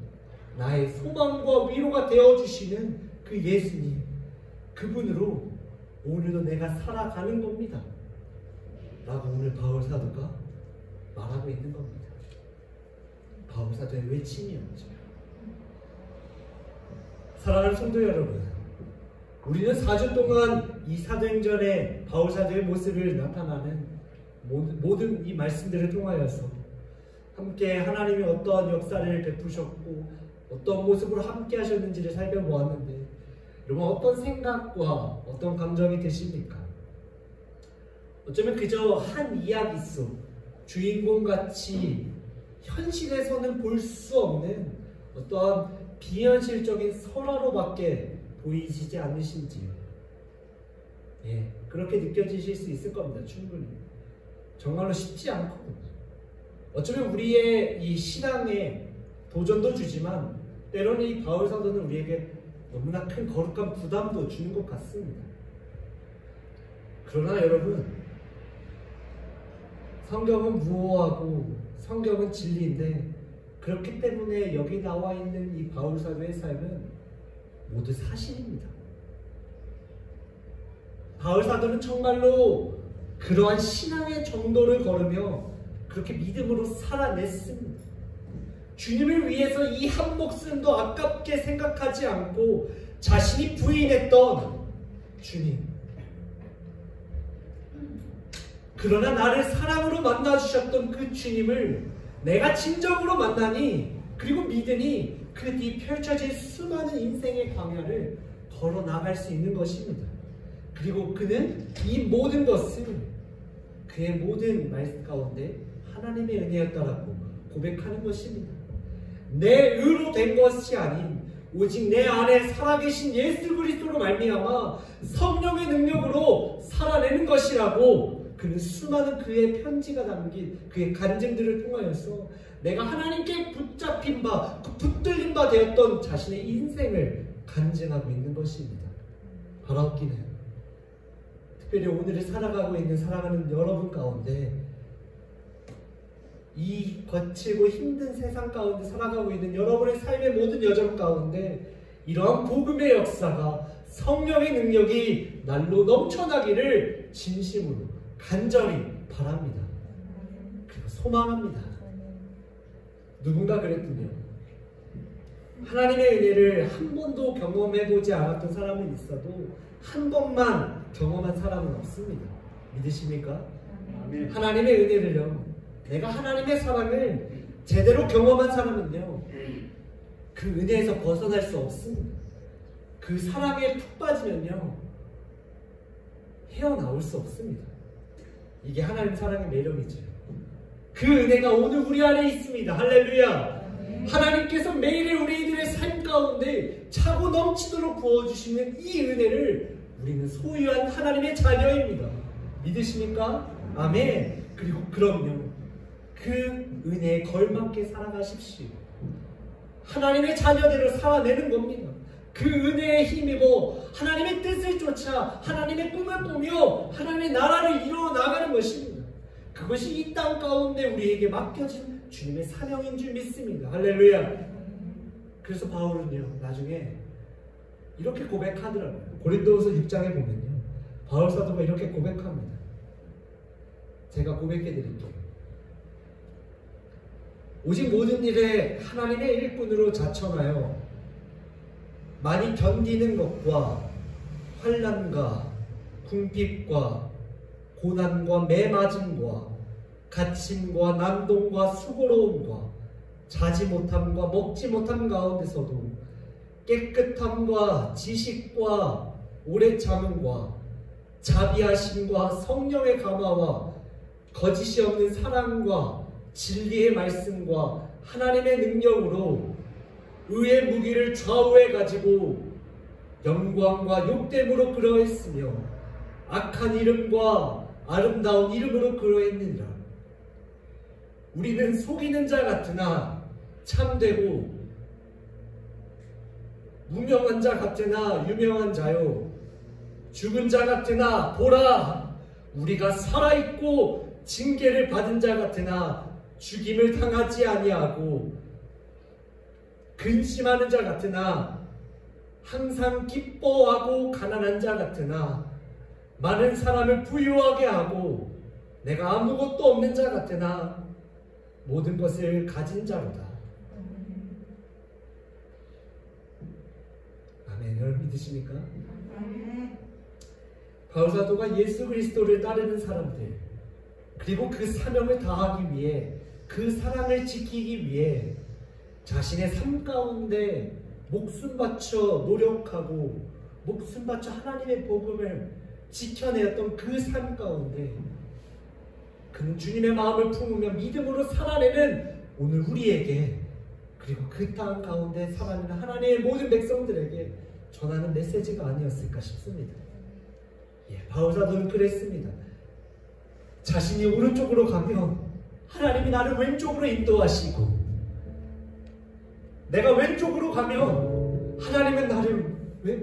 나의 소망과 위로가 되어주시는 그 예수님, 그분으로 오늘도 내가 살아가는 겁니다 라고 오늘 바울 사도가 말하고 있는 겁니다. 바울 사도의 외침이었죠. 사랑하는 성도 여러분, 우리는 4주 동안 이 사도행전의 바울 사도의 모습을 나타나는 모든 이 말씀들을 통하여서 함께 하나님이 어떠한 역사를 베푸셨고 어떤 모습으로 함께 하셨는지를 살펴보았는데, 여러분 어떤 생각과 어떤 감정이 드십니까? 어쩌면 그저 한 이야기 속 주인공같이 현실에서는 볼 수 없는 어떠한 비현실적인 설화로밖에 보이시지 않으신지요? 예, 그렇게 느껴지실 수 있을 겁니다. 충분히. 정말로 쉽지 않거든요. 어쩌면 우리의 이 신앙에 도전도 주지만 때로는 이 바울 사도는 우리에게 너무나 큰 거룩한 부담도 주는 것 같습니다. 그러나 여러분, 성경은 무오하고 성경은 진리인데, 그렇기 때문에 여기 나와 있는 이 바울 사도의 삶은 모두 사실입니다. 바울 사도는 정말로 그러한 신앙의 정도를 걸으며 그렇게 믿음으로 살아냈습니다. 주님을 위해서 이 한 목숨도 아깝게 생각하지 않고 자신이 부인했던 주님, 그러나 나를 사랑으로 만나주셨던 그 주님을 내가 진정으로 만나니, 그리고 믿으니 그 뒤 펼쳐질 수많은 인생의 광야를 걸어 나갈 수 있는 것입니다. 그리고 그는 이 모든 것을 그의 모든 말 가운데 하나님의 은혜였다라고 고백하는 것입니다. 내 의로 된 것이 아닌 오직 내 안에 살아계신 예수 그리스도로 말미암아 성령의 능력으로 살아내는 것이라고 그는 수많은 그의 편지가 담긴 그의 간증들을 통하여서 내가 하나님께 붙잡힌 바, 붙들린 바 되었던 자신의 인생을 간증하고 있는 것입니다. 바라옵기는 특별히 오늘을 살아가고 있는 사랑하는 여러분 가운데, 이 거칠고 힘든 세상 가운데 살아가고 있는 여러분의 삶의 모든 여정 가운데 이러한 복음의 역사가, 성령의 능력이 날로 넘쳐나기를 진심으로 간절히 바랍니다. 그리고 소망합니다. 누군가 그랬군요. 하나님의 은혜를 한 번도 경험해보지 않았던 사람은 있어도 한 번만 경험한 사람은 없습니다. 믿으십니까? 하나님의 은혜를요, 내가 하나님의 사랑을 제대로 경험한 사람은요, 그 은혜에서 벗어날 수 없습니다. 그 사랑에 푹 빠지면요, 헤어나올 수 없습니다. 이게 하나님 사랑의 매력이죠. 그 은혜가 오늘 우리 안에 있습니다. 할렐루야. 하나님께서 매일의 우리들의 삶 가운데 차고 넘치도록 부어주시는 이 은혜를 우리는 소유한 하나님의 자녀입니다. 믿으십니까? 아멘. 그리고 그럼요, 그 은혜에 걸맞게 살아가십시오. 하나님의 자녀대로 살아내는 겁니다. 그 은혜에 힘입어 하나님의 뜻을 쫓아 하나님의 꿈을 꾸며 하나님의 나라를 이루어 나가는 것입니다. 그것이 이 땅 가운데 우리에게 맡겨진 주님의 사명인 줄 믿습니다. 할렐루야. 그래서 바울은요, 나중에 이렇게 고백하더라고요. 고린도후서 6장에 보면요, 바울 사도가 이렇게 고백합니다. 제가 고백해 드릴게요. 오직 모든 일에 하나님의 일꾼으로 자청하여 많이 견디는 것과 환난과 궁핍과 고난과 매맞음과 갇힘과 난동과 수고로움과 자지 못함과 먹지 못함 가운데서도 깨끗함과 지식과 오래 참음과 자비하심과 성령의 감화와 거짓이 없는 사랑과 진리의 말씀과 하나님의 능력으로 의의 무기를 좌우해 가지고 영광과 욕됨으로 그러했으며 악한 이름과 아름다운 이름으로 그러했느니라. 우리는 속이는 자 같으나 참되고 무명한 자 같으나 유명한 자요, 죽은 자 같으나 보라 우리가 살아있고 징계를 받은 자 같으나 죽임을 당하지 아니하고 근심하는 자 같으나 항상 기뻐하고 가난한 자 같으나 많은 사람을 부유하게 하고 내가 아무것도 없는 자 같으나 모든 것을 가진 자로다. 아멘. 여러분 믿으십니까? 바울 사도가 예수 그리스도를 따르는 사람들, 그리고 그 사명을 다하기 위해, 그 사랑을 지키기 위해 자신의 삶 가운데 목숨 바쳐 노력하고 목숨 바쳐 하나님의 복음을 지켜내었던 그 삶 가운데 그는 주님의 마음을 품으며 믿음으로 살아내는 오늘 우리에게, 그리고 그 땅 가운데 살아내는 하나님의 모든 백성들에게 전하는 메시지가 아니었을까 싶습니다. 바울 사도는 그랬습니다. 자신이 오른쪽으로 가면 하나님이 나를 왼쪽으로 인도하시고, 내가 왼쪽으로 가면 하나님은 나를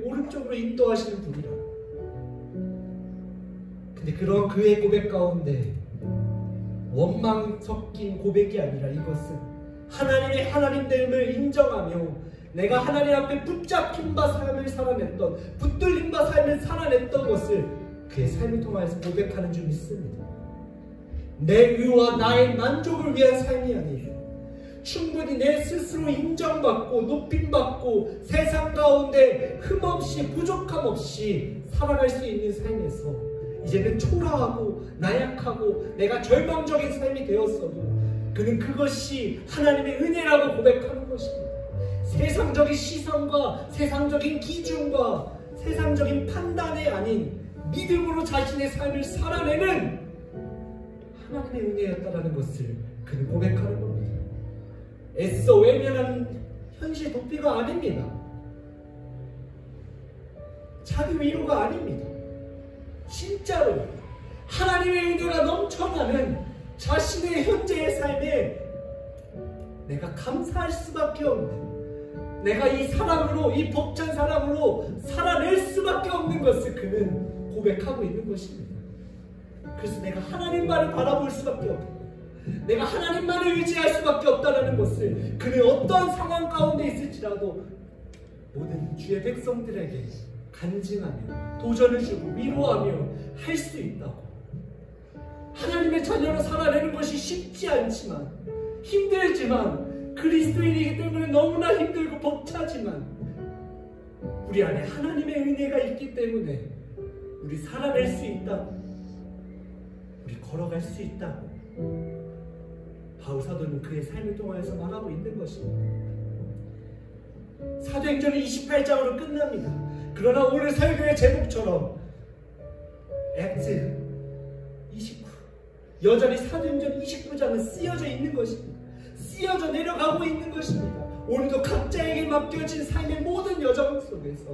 오른쪽으로 인도하시는 분이라. 근데 그런 그의 고백 가운데 원망 섞인 고백이 아니라 이것은 하나님의 하나님됨을 인정하며 내가 하나님 앞에 붙잡힌 바 삶을 살아냈던, 붙들린 바 삶을 살아냈던 것을 그의 삶을 통해서 고백하는 줄 믿습니다. 내 의와 나의 만족을 위한 삶이 아니에요. 충분히 내 스스로 인정받고 높임받고 세상 가운데 흠없이 부족함 없이 살아갈 수 있는 삶에서 이제는 초라하고 나약하고 내가 절망적인 삶이 되었어도 그는 그것이 하나님의 은혜라고 고백하는 것입니다. 세상적인 시선과 세상적인 기준과 세상적인 판단이 아닌 믿음으로 자신의 삶을 살아내는 하나님의 은혜였다라는 것을 그는 고백하는 겁니다. 애써 외면하는 현실 도피가 아닙니다. 자기 위로가 아닙니다. 진짜로 하나님의 은혜가 넘쳐나는 자신의 현재의 삶에 내가 감사할 수밖에 없는, 내가 이 사랑으로, 이 벅찬 사랑으로 살아낼 수밖에 없는 것을 그는 고백하고 있는 것입니다. 그래서 내가 하나님만을 바라볼 수밖에 없고 내가 하나님만을 의지할 수밖에 없다는 것을 그는 어떤 상황 가운데 있을지라도 모든 주의 백성들에게 간증하며 도전을 주고 위로하며 할 수 있다고. 하나님의 자녀로 살아내는 것이 쉽지 않지만, 힘들지만, 그리스도인이기 때문에 너무나 힘들고 벅차지만 우리 안에 하나님의 은혜가 있기 때문에 우리 살아낼 수 있다고, 우리 걸어갈 수 있다고 바울 사도는 그의 삶을 통하여서 말하고 있는 것입니다. 사도행전은 28장으로 끝납니다. 그러나 오늘 설교의 제목처럼 액트 29, 여전히 사도행전 29장은 쓰여져 있는 것입니다. 쓰여져 내려가고 있는 것입니다. 오늘도 각자에게 맡겨진 삶의 모든 여정 속에서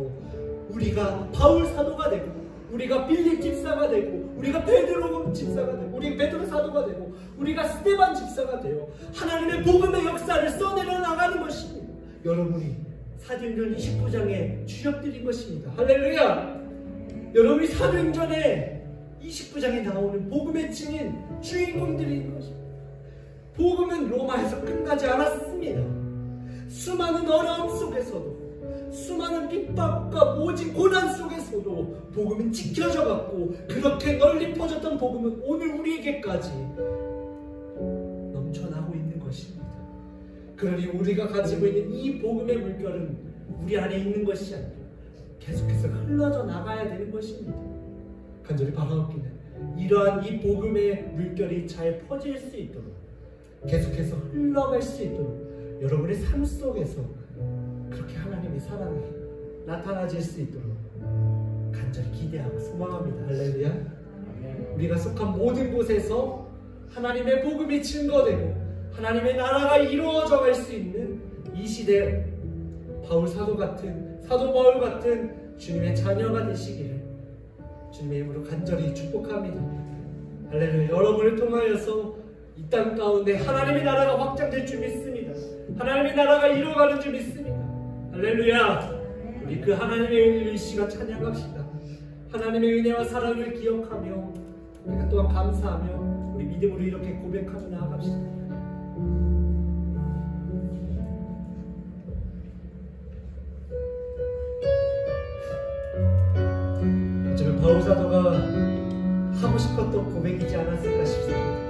우리가 바울 사도가 되고, 우리가 빌립 집사가 되고, 우리가 베드로 집사가 되고, 우리가 베드로 사도가 되고, 우리가 스데반 집사가 되어 하나님의 복음의 역사를 써내려 나가는 것입니다. 여러분이 사도행전 29장의 주역들인 것입니다. 할렐루야! 여러분이 사도행전의 29장에 나오는 복음의 증인 주인공들인 것입니다. 복음은 로마에서 끝나지 않았습니다. 수많은 어려움 속에서도, 수많은 핍박과 모진 고난 속에서도 복음은 지켜져 갔고, 그렇게 널리 퍼졌던 복음은 오늘 우리에게까지 넘쳐나고 있는 것입니다. 그러니 우리가 가지고 있는 이 복음의 물결은 우리 안에 있는 것이 아니라 계속해서 흘러져 나가야 되는 것입니다. 간절히 바라옵기는 이러한 이 복음의 물결이 잘 퍼질 수 있도록, 계속해서 흘러갈 수 있도록 여러분의 삶 속에서 그렇게 하나님의 사랑이 나타나질 수 있도록 간절히 기대하고 소망합니다. 할렐루야. 우리가 속한 모든 곳에서 하나님의 복음이 증거되고 하나님의 나라가 이루어져 갈 수 있는 이 시대 바울 사도 같은, 사도 바울 같은 주님의 자녀가 되시기를 주님의 이름으로 간절히 축복합니다. 할렐루야. 여러분을 통하여서 이 땅 가운데 하나님의 나라가 확장될 줄 믿습니다. 하나님의 나라가 이루어가는 줄 믿습니다. 할렐루야. 우리 그 하나님의 은혜를 이 시간 찬양합시다. 하나님의 은혜와 사랑을 기억하며 우리가 또한 감사하며 우리 믿음으로 이렇게 고백하며 나아갑시다. 어쩌면 바울 사도가 하고 싶었던 고백이지 않았을까 싶습니다.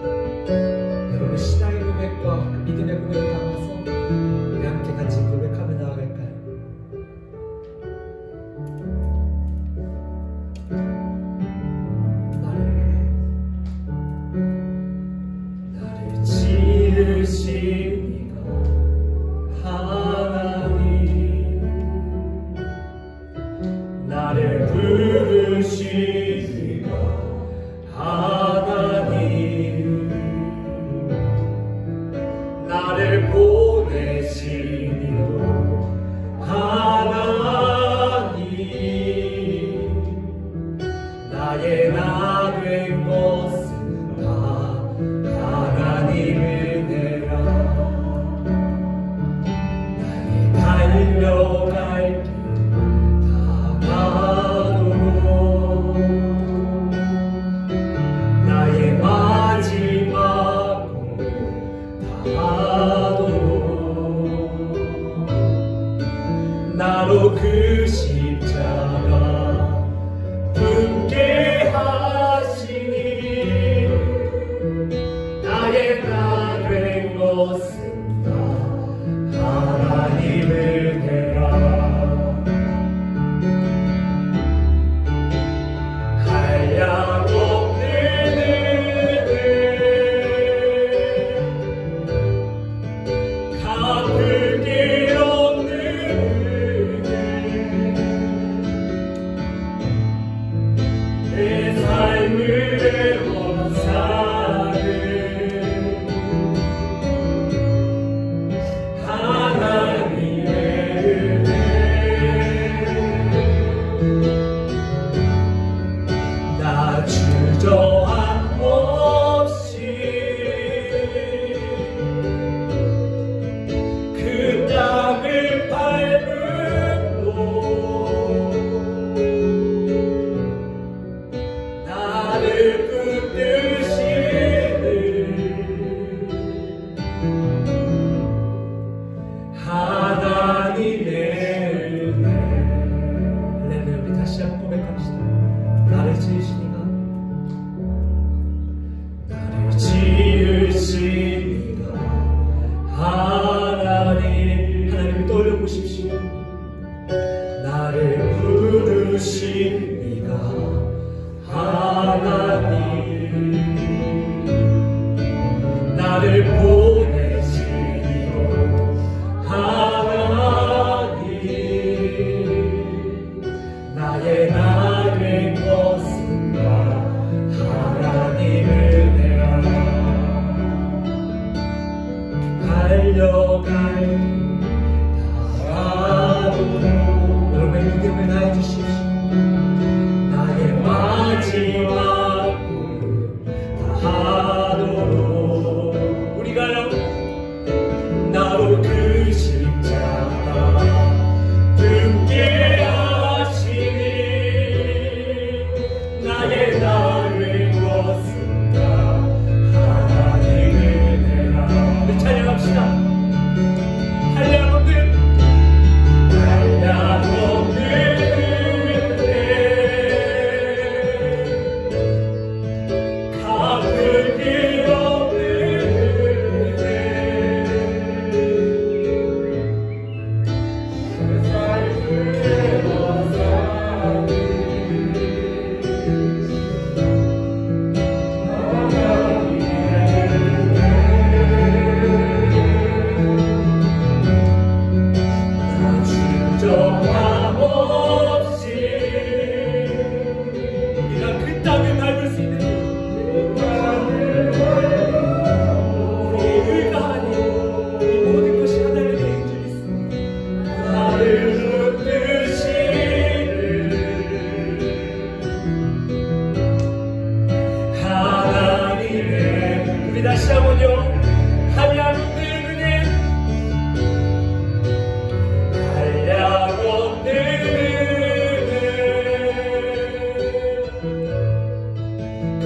여러분 신앙의 고백과 그 믿음의 고백을 담아서 우리 함께 같이 고백하며 나아갈까요? 나를 지으신 이가 하나님, 나를 부르신 이가 하나님, 나를 보내신 이도 하나님, 나의 나 된 것은 다 하나님의 은혜라. 나의 달려갈 길 다가도록, 나의 마지막 나로 그 십자가 품게 하시니, 나의 나 된 것은 다 하나님의 은혜라. 한량 없는 은혜, 갚을 길 없는 내 삶의 원사를 하나님의 은혜, 나 주저함 없이 그 땅을 밟은 곳, 나를 붙드시는 하나님의 은혜. 할렐루야. 우리 다시 한번 고백합시다. 나를 지으시니가, 나를 지으시니가 하나님. 하나님을 떠올려 보십시오. 나를 부르시니가 하나님, 나를 여러분의 믿음을 다해 주십시오. 나의 마지막 하도록 우리가요 나로 그 십자가 듣게 하시니 나의 나를 것은가 하나님의 은혜라. 우리 찬양합시다. 한량없는 다시 한번요. 한량없는 은혜 한량없는 은혜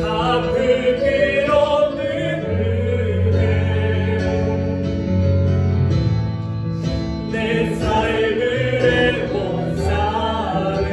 갚을 길 없는 은혜 내 삶을 해본 사는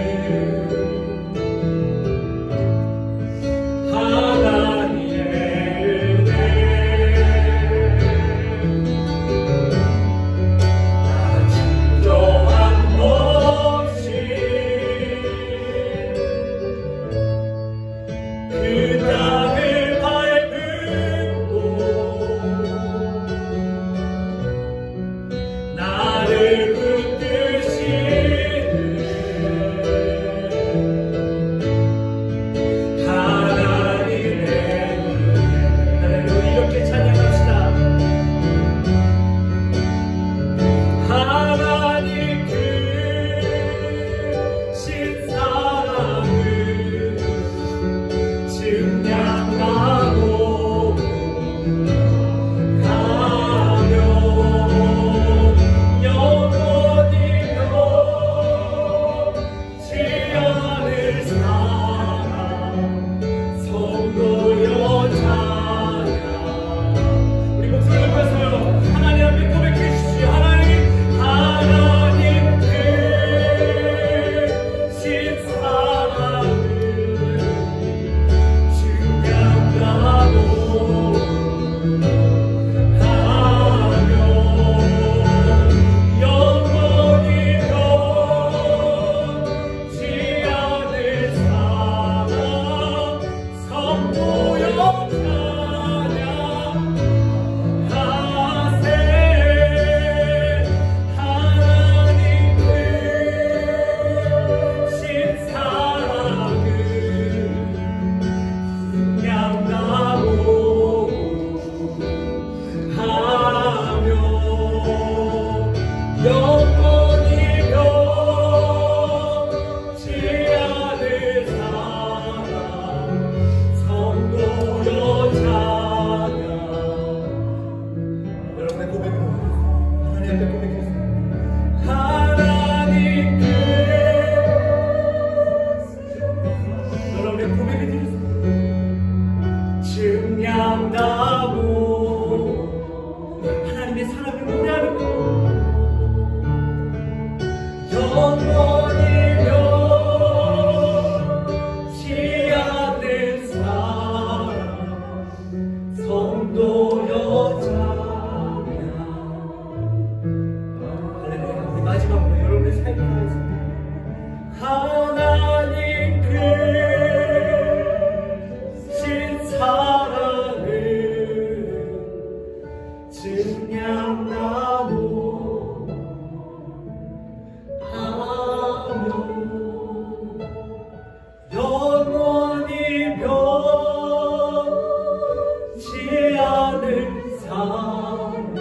하나님의 사랑을 노래하는 것 영원히 변치 않는 사랑 성도 여자냐. 할렐루야. 우리 마지막으로 여러분의 삶을 위해서 하나님 크신 사랑을 증량나무 하며 영원히 변치 않을 사랑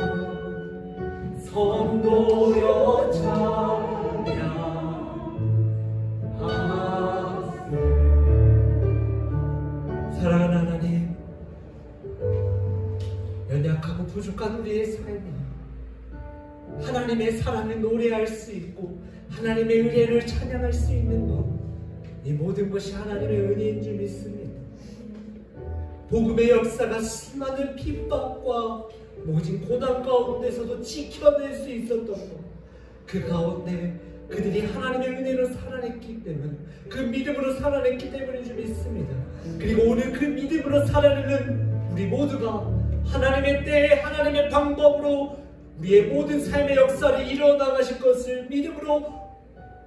연약하고 부족한 우리의 삶에 하나님의 사랑을 노래할 수 있고 하나님의 은혜를 찬양할 수 있는 것, 이 모든 것이 하나님의 은혜인 줄 믿습니다. 복음의 역사가 수많은 핍박과 모진 고난 가운데서도 지켜낼 수 있었던 것, 그 가운데 그들이 하나님의 은혜로 살아냈기 때문에, 그 믿음으로 살아냈기 때문인 줄 믿습니다. 그리고 오늘 그 믿음으로 살아내는 우리 모두가 하나님의 때에 하나님의 방법으로 우리의 모든 삶의 역사를 이뤄나가실 것을 믿음으로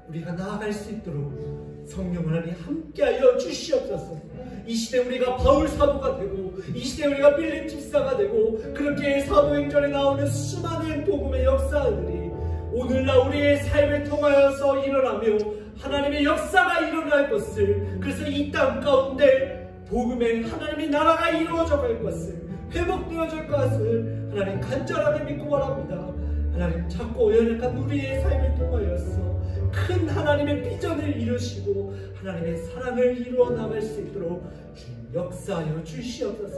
우리가 나아갈 수 있도록 성령 하나님 함께하여 주시옵소서. 이 시대 우리가 바울 사도가 되고, 이 시대 우리가 빌립 집사가 되고, 그렇게 사도행전에 나오는 수많은 복음의 역사들이 오늘날 우리의 삶을 통하여서 일어나며 하나님의 역사가 일어날 것을, 그래서 이 땅 가운데 복음의 하나님의 나라가 이루어져 갈 것을, 회복되어질 것을 하나님 간절하게 믿고 바랍니다. 하나님 작고 연약한 우리의 삶을 통하여서 큰 하나님의 비전을 이루시고 하나님의 사랑을 이루어 나갈 수 있도록 주님 역사하여 주시옵소서.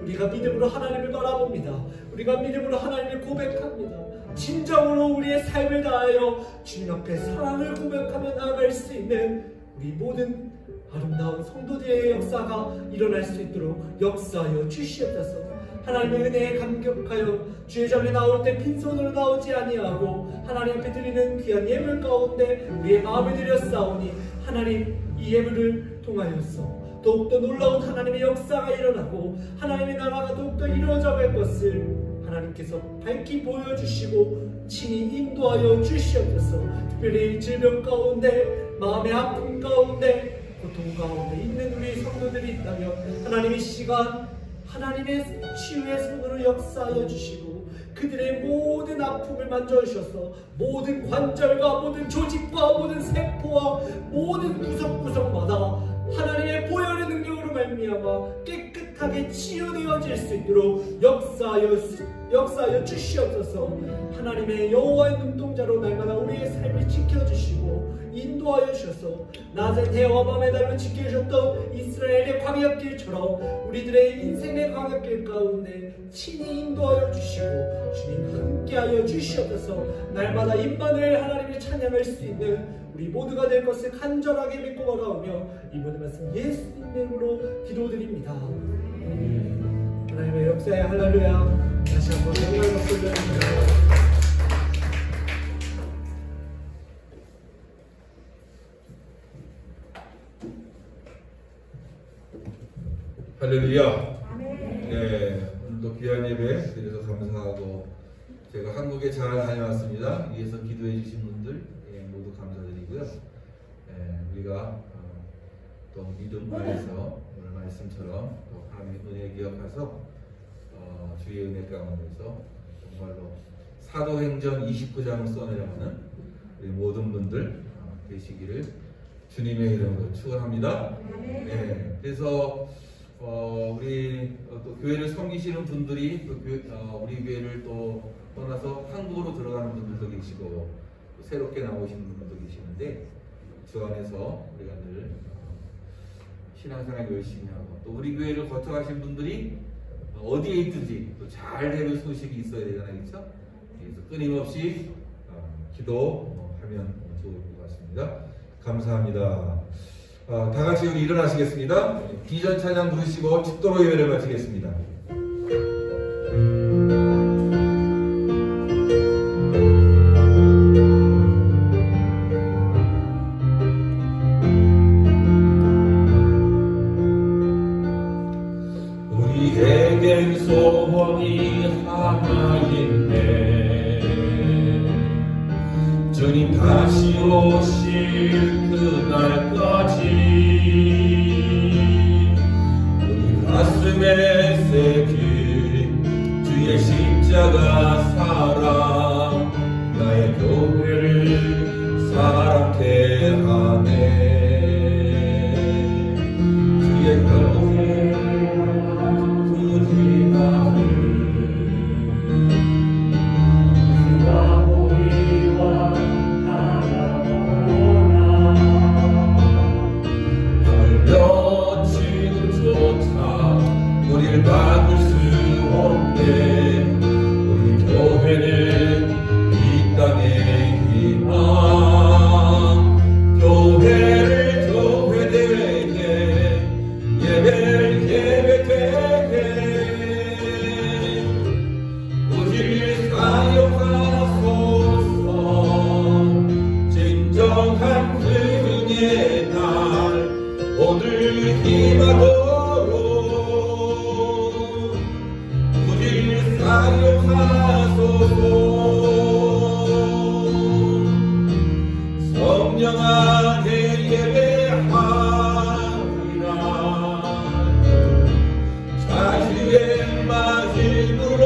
우리가 믿음으로 하나님을 바라봅니다. 우리가 믿음으로 하나님을 고백합니다. 진정으로 우리의 삶을 다하여 주님 앞에 사랑을 고백하며 나아갈 수 있는 우리 모든 아름다운 성도들의 역사가 일어날 수 있도록 역사하여 주시옵소서. 하나님의 은혜에 감격하여 주의 전에 나올 때 빈손으로 나오지 아니하고 하나님 앞에 드리는 귀한 예물 가운데 우리의 마음을 드렸사오니 하나님 이 예물을 통하여서 더욱더 놀라운 하나님의 역사가 일어나고 하나님의 나라가 더욱더 이루어져 갈 것을 하나님께서 밝히 보여주시고 친히 인도하여 주시옵소서. 특별히 질병 가운데, 마음의 아픔 가운데, 고통 가운데 있는 우리 성도들이 있다면 하나님 이 시간 하나님의 치유의 손으로 역사하여 주시고 그들의 모든 아픔을 만져주셔서 모든 관절과 모든 조직과 모든 세포와 모든 구석구석마다 하나님의 보혈의 능력으로 말미암아 깨끗하게 치유되어질 수 있도록 역사하여 주시옵소서. 하나님의 여호와의 눈동자로 날마다 우리의 삶을 지켜주시고 인도하여 주셔서 낮의 대와 밤의 달로 지켜주셨던 이스라엘의 광야길처럼 우리들의 인생의 광야길 가운데 친히 인도하여 주시고 주님 함께하여 주시옵소서. 날마다 임만을 하나님의 찬양할 수 있는 우리 모두가 될 것을 간절하게 믿고 바라오며 이 모든 말씀 예수님 이름으로 기도드립니다. 하나님의 역사에 할렐루야. 다시 한번 영광을 돌려드립니다. 할렐루야. 네, 오늘도 귀한 예배 드려서 감사하고 제가 한국에 잘 다녀왔습니다. 위에서 기도해 주신 분들 모두 감사드리고요. 우리가 또 믿음 안에서 오늘 말씀처럼 또 하나님의 은혜 기억해서 주의 은혜 가운데서 정말로 사도행전 29장을 써내려가는 우리 모든 분들 되시기를 주님의 이름으로 축원합니다. 네, 그래서 우리 또 교회를 섬기시는 분들이 또 우리 교회를 또 떠나서 한국으로 들어가는 분들도 계시고 또 새롭게 나오시는 분들도 계시는데 주 안에서 우리가 늘 신앙생활 열심히 하고 또 우리 교회를 거쳐가신 분들이 어디에 있든지 또 잘 되는 소식이 있어야 되잖아요, 그렇죠? 그래서 끊임없이 기도하면 좋을 것 같습니다. 감사합니다. 다 같이 우리 일어나시겠습니다. 비전 찬양 부르시고 축도로 예배를 마치겠습니다. 우리에겐 소원이 하나인데 주님 다시 오실 그날까지 우리 가슴에 새긴 주의 십자가 사랑 나의 교회를 사랑케 하네. 주의 교회 막을 수 없네. 사용하소서. 성령 안에 예배하리라. 자주의 마음으로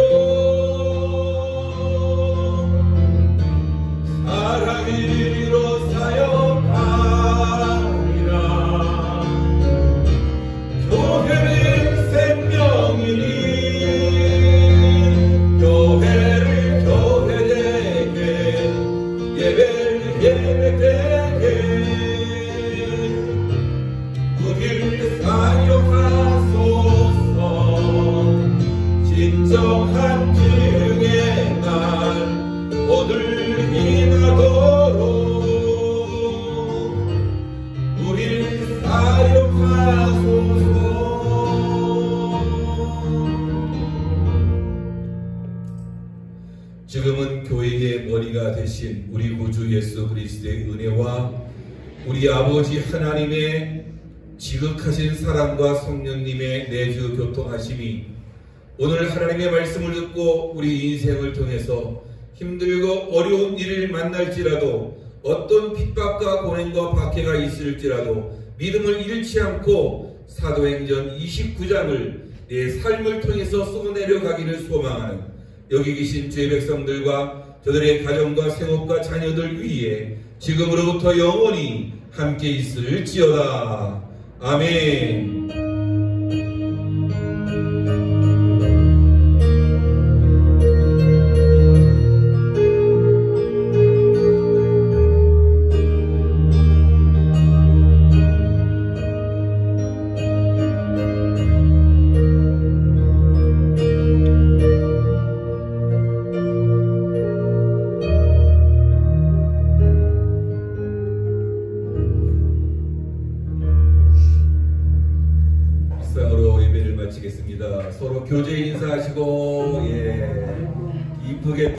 사랑으로 사역하리라. 교회는 생명이니 교회를 교회되게, 예배를 예배되게 우릴 사용하소서. 진정한 증의 날 오늘 임하도록 우릴 사용하소서. 지금은 교회의 머리가 되신 우리 구주 예수 그리스도의 은혜와 우리 아버지 하나님의 지극하신 사랑과 성령님의 내주 교통하심이 오늘 하나님의 말씀을 듣고 우리 인생을 통해서 힘들고 어려운 일을 만날지라도 어떤 핍박과 고난과 박해가 있을지라도 믿음을 잃지 않고 사도행전 29장을 내 삶을 통해서 쏘내려 가기를 소망하는 여기 계신 주의 백성들과 저들의 가정과 생업과 자녀들 위에 지금으로부터 영원히 함께 있을지어다. 아멘. 마치겠습니다. 서로 교제 인사하시고 이쁘게